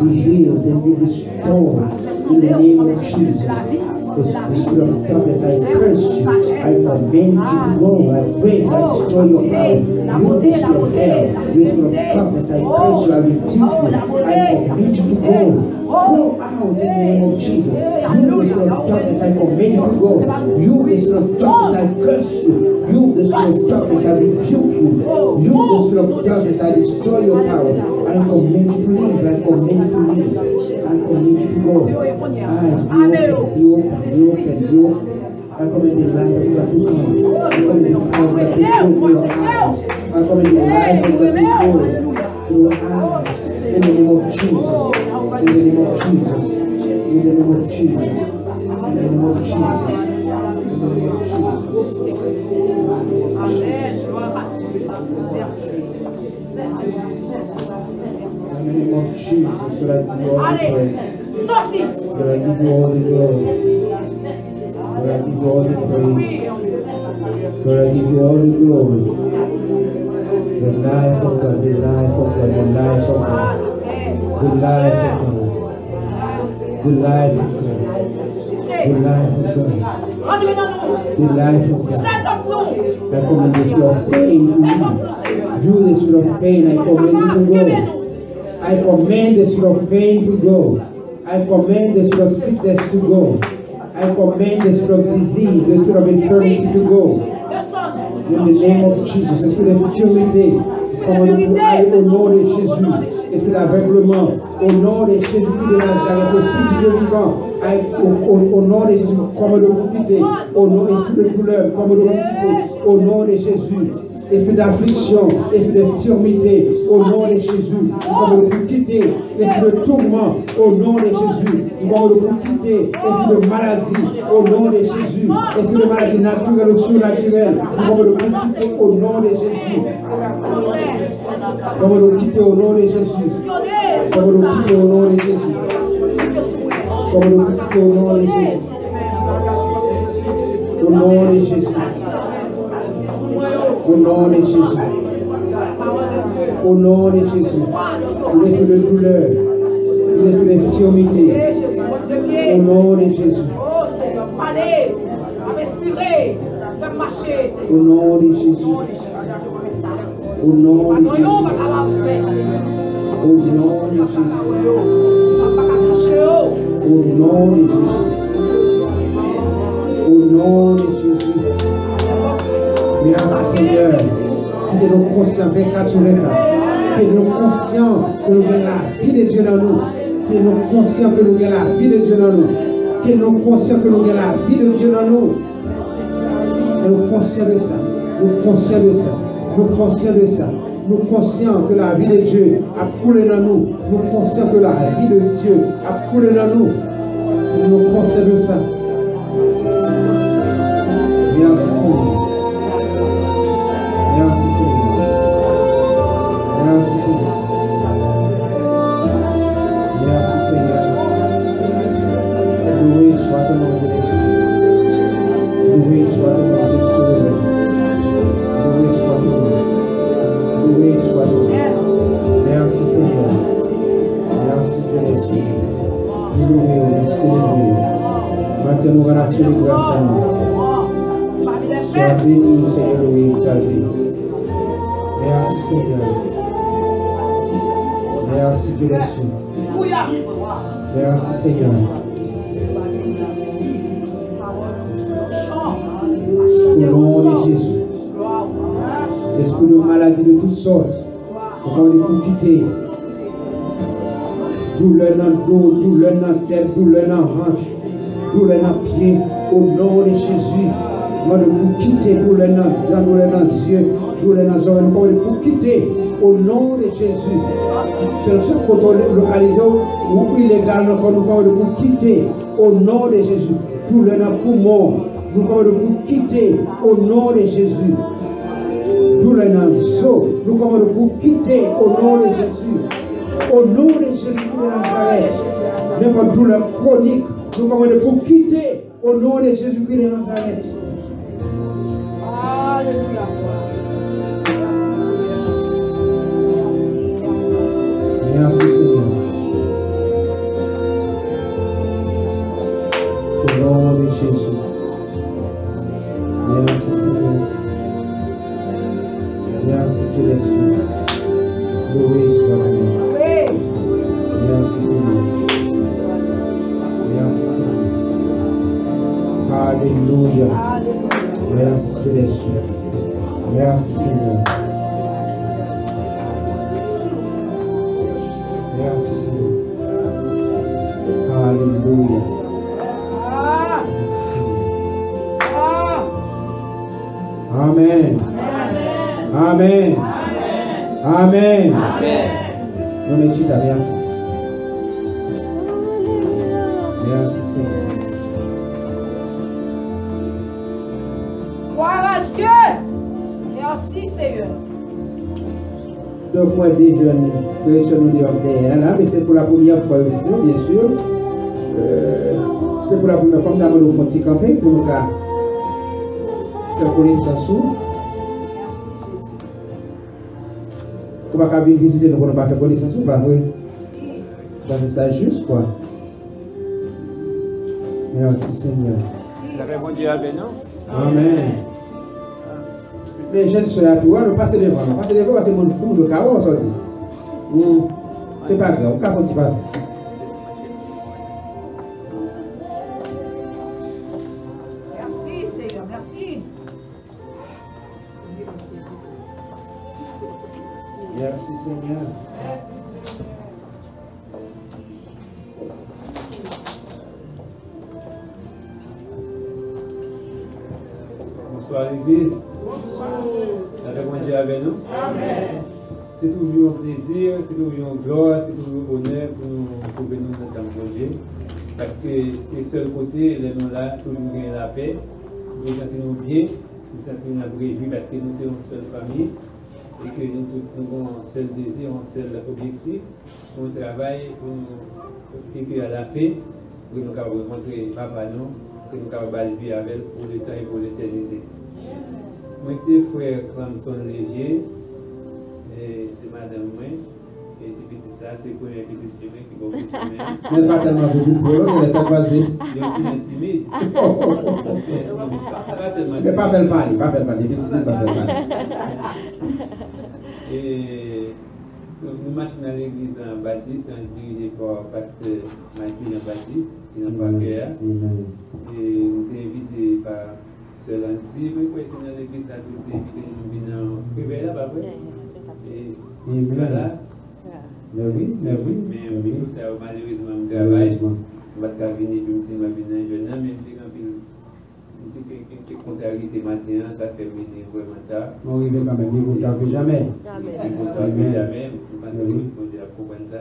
Be healed and be restored. In the name of Jesus. The spirit of darkness, I curse you. I command you to go. I pray, I destroy your power. You this your hell. The spirit of darkness, I curse you. I rebuke you. I command you to go. Go out in the name of Jesus. You, the spirit of darkness, I command you to go. You, the spirit of darkness, I curse you. You, the spirit of darkness, I rebuke you. You, the spirit of darkness, I destroy your power. I command you to leave. I command you to leave. I command you to go. Eyes be open, be open. I command the light of God to come. I command the power that to go to your eyes. I command the light of God to go to your eyes. In the name of Jesus. In the name of Jesus. In the name of Jesus. In the name of Jesus. In the name of Jesus. Amen. In the name of Jesus. Lord, I give you all the praise. Sorti. Lord, I give you all the glory. Lord, I give you all the praise. Lord, I give you all the glory. The life of God, the life of God, the life of God. The life of God. The life of God. The life of God. The life of God. I command the spirit of pain to you. You, the spirit of pain, I command you to go. I command the spirit of pain to go. I command the spirit of sickness to go. I command the spirit of disease, the spirit of infirmity to go. In the name of Jesus, esprit d'infirmité, commandons-nous aller au nom de Jésus. Esprit d'aveuglement, au nom de Jésus-Christ de Nazareth, le Fils du Dieu vivant, au nom de Jésus, commandons-nous quitter. Au nom esprit de douleur, commandons-nous quitter. Au nom de Jésus. Esprit d'affliction, esprit d'infirmité, au nom de Jésus, nous allons nous quitter. Esprit de tourment, au nom de Jésus, nous allons nous quitter. Esprit de maladie, au nom de Jésus, esprit de maladie naturelle ou surnaturelle, nous allons nous quitter au nom de Jésus. Nous allons nous quitter au nom de Jésus. Nous allons nous quitter au nom de Jésus. Nous allons nous quitter au nom de Jésus. Au nom de Jésus. Au nom de Jésus. Au nom de Jésus. L'esprit de douleur. L'esprit d'infirmité. Au nom de Jésus. Au nom de Jésus. Au nom de Jésus. Au nom de Jésus. Au nom de Jésus. Au nom de Jésus. Merci Seigneur, qui est nos conscients 24 sur 24, qui est nos conscients que nous avons la vie de Dieu dans nous, qui est nos conscients que nous avons la vie de Dieu dans nous, qui est nos conscients que nous avons la vie de Dieu dans nous. Nous conscients de ça, nous conscients de ça, nous conscients de ça, nous conscients que la vie de Dieu a coulé dans nous, nous conscients que la vie de Dieu a coulé dans nous, nous conscients de ça. Merci Seigneur. Merci Seigneur. Merci Seigneur. Merci Seigneur. Loué soit ton nom de Jésus. Loué soit ton nom de Jésus. Loué soit ton nom. Loué soit ton nom. Merci Seigneur. Merci Dieu. Loué, célébré. Maintenant nous allons tuer grâce à nous. Sois béni, Seigneur, loué, exalté. Merci Seigneur. Merci Dieu des cieux. Merci Seigneur. Au nom de Jésus. Esprit de maladie de toutes sortes. Nous allons nous quitter. Douleur dans le dos, douleur dans la tête, douleur dans la hanche, douleur dans le pied. Au nom de Jésus. Nous allons quitter douleur dans les yeux, douleur dans les oreilles. Nous allons quitter au nom de Jésus. Personne qui est localisé ou illégal, nous allons quitter au nom de Jésus. Douleur dans les poumons, nous allons quitter au nom de Jésus. Douleur dans les os, nous allons quitter au nom de Jésus. Au nom de Jésus de Nazareth. N'importe douleur chronique, nous allons quitter au nom de Jésus de Nazareth. Alléluia. Merci Seigneur. Au nom de Jésus. Merci Seigneur. Merci Dieu des cieux. Loué soit ton nom. Merci Seigneur. Merci Seigneur. Alléluia. Merci Dieu des cieux. Merci Seigneur. Merci Seigneur. Alléluia. Merci Seigneur. Amen. Amen. Amen. Non mais tu t'as merci. Merci Seigneur. Gloire à Dieu. Merci Seigneur. Donc moi des jeunes frères nous derrière là, mais c'est pour la première fois aussi, bien sûr. C'est pour la première fois que nous avons fait camper pour nous faire connaissance. On va pas venir visiter, donc on n'a pas fait connaissance, ou pas vrai? Ça, c'est ça juste, quoi. Merci, Seigneur. La répondu avec nous. Amen. Mais jeune soeur, toi, ne passez devant. Passez devant parce que mon coup de carreau sorti. C'est pas grave, quand faut-il passer? Merci, Seigneur, merci. Merci, Seigneur. Bonsoir l'église. La répondu avec nous. Amen. C'est toujours un plaisir, c'est toujours une gloire, c'est toujours un honneur pour venir dans ce projet. Parce que c'est le seul côté, les nous là, toujours gagner la paix. Nous sentons bien, nous sentons prévu parce que nous sommes une seule famille et que nous avons un seul désir, un seul objectif. On travaille pour à la fin, pour nous rencontrer Papa nous, pour nous capables vivre avec pour le temps et pour l'éternité. Moi, c'est frère Clamson Léger. C'est madame moi, et c'est petit ça, c'est pour un petit chemin qui va au chemin. Mais pas tellement beaucoup de problème, mais ça passe. Il est un petit timide. Mais pas faire le parler, pas faire le parler, pas faire le parler. Et nous marchons dans l'église en Baptiste, dirigé par pasteur Martin Baptiste, qui n'a pas cœur. Et nous sommes invités par Sœur Lancy, mais pour être dans l'église, ça tout est invité, nous venons privé là, pas vrai? Et voilà. Mais oui. Mais tout ça, malheureusement, je travaille. Je vais venir, je vais venir jeune homme, mais je vais une contrariété matin, ça fait venir vraiment tard. On arrive quand même, il ne faut tard que jamais. Il ne faut tard que jamais, mais c'est pas ça qu'il faut déjà comprendre ça.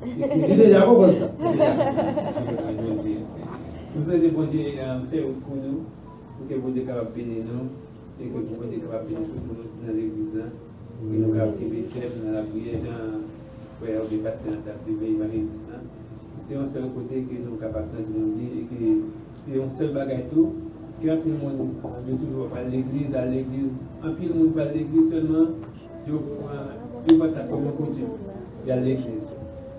Il est déjà compris ça. Nous sommes des bons dieux faire pour nous, pour que vous soyez capables de bénir nous, et que vous soyez capables de bénir tout le monde dans l'église. Et nous avons été dans la prière, dans frère de pasteur dans la prière, c'est un seul côté que nous sommes capables de nous dire, et que c'est un seul bagage tout, qu'un peu de monde veut toujours parler de l'église, à l'église, un peu de monde parle de l'église seulement, je vois ça comme un côté, il y a l'église,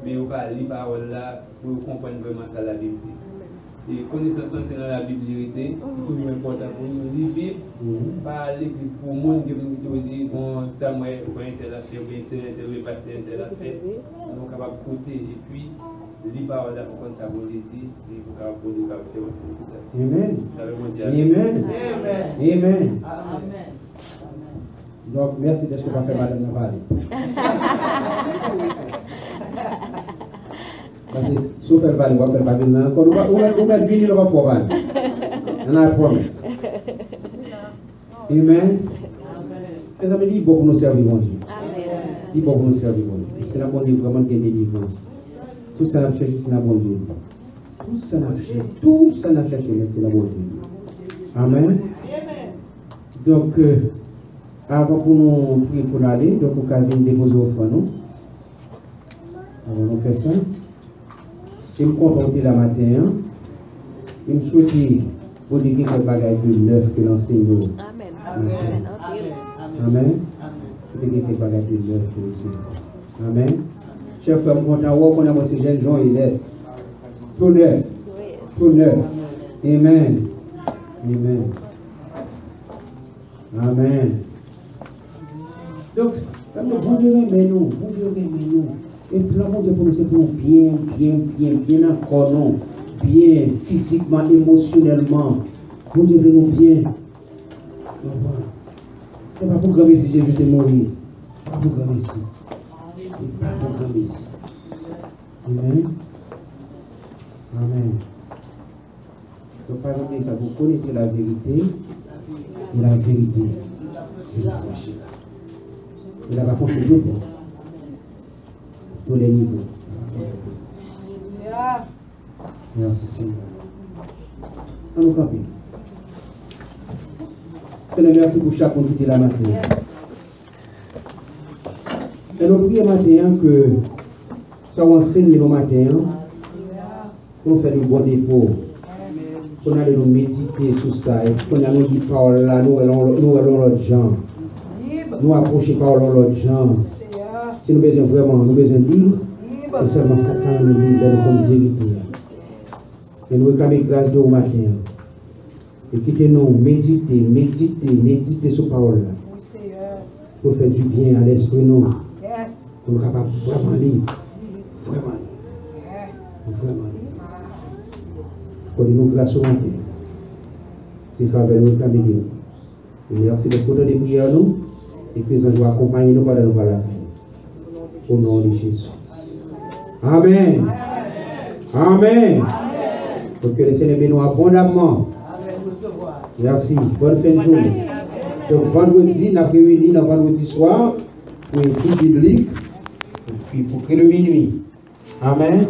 mais on va lire la parole là pour comprendre vraiment ça la Bible dit. Et connaissance c'est dans la Bible vérité, c'est toujours important pour nous lire la Bible, pas à l'église pour le monde qui veut dire, bon, ça moi, ou bien tel a fait, ou bien tel a fait, tel a fait, nous sommes capables de côté et puis lire la parole là pour comprendre ça vous dit, et pour capable de faire c'est ça. Amen. Amen. Amen. Amen. Donc, merci de ce que tu as fait, madame Navali. Parce que, sauf elle va faire pas venir encore, on va venir, on va pouvoir. On a la promesse. Amen. Les amis, il faut pour nous servir, mon Dieu. Il faut pour nous servir, mon Dieu. C'est la bonne Dieu vraiment qui est délivrance. Tout ça, n'a cherché, c'est la bonne Dieu. Tout ça, n'a cherché, c'est la bonne Dieu. Amen. Donc, avant pour nous prier pour aller, donc on va venir déposer au front, nous. Alors, on fait ça. Je me contente la matin. Je me souhaite pour dire quelques bagages de neuf que l'enseigne. Amen. Amen. Je vais quelques bagages de neuf aussi. Amen. Chers frères, je suis content qu'on a moi ces jeunes gens, il est tout neuf. Tout neuf. Amen. Amen. Amen. Donc, bon Dieu aime nous. Bon Dieu aime nous. Et puis là, mon Dieu, pour nous, c'est pour bien encore, non. Bien, physiquement, émotionnellement. Mon Dieu veut nous bien. C'est pas pour grand Messie, Jésus te mourir. Pas pour grand Messie. C'est pas pour grand Messie. Amen. Amen. Donc, par exemple, ça, vous connaissez la vérité. Et la vérité, c'est la franchise. Et la franchise, tout bon. Tous les niveaux. Merci Seigneur. On nous camper. Seigneur, merci pour chaque monde qui est là maintenant. Et nous prions maintenant que ça enseigne nos matins, qu'on fait du bon dépôt, qu'on allait nous méditer sur ça, et qu'on allait nous dire parole là, nous allons l'autre gens. Nous approcher parole l'autre gens. Si nous besoin vraiment, nous besoin de livre, et seulement ça quand nous vivons comme vérité. Et nous réclamons grâce de au matin. Et quittez-nous, méditer sur parole là. Pour faire du bien à l'esprit nous. Pour nous capables vraiment libre. Vraiment. Pour nous grâce au matin. C'est faveur nous réclamer Dieu. Merci de côté des prières nous. Et puis ça va accompagner nous pendant nous parler. Au nom de Jésus. Amen. Amen. Pour que le Seigneur bénisse abondamment. Merci. Bonne fin de journée. Donc vendredi, nous avons réuni le vendredi soir pour l'étude biblique. Et puis pour que le minuit. Amen.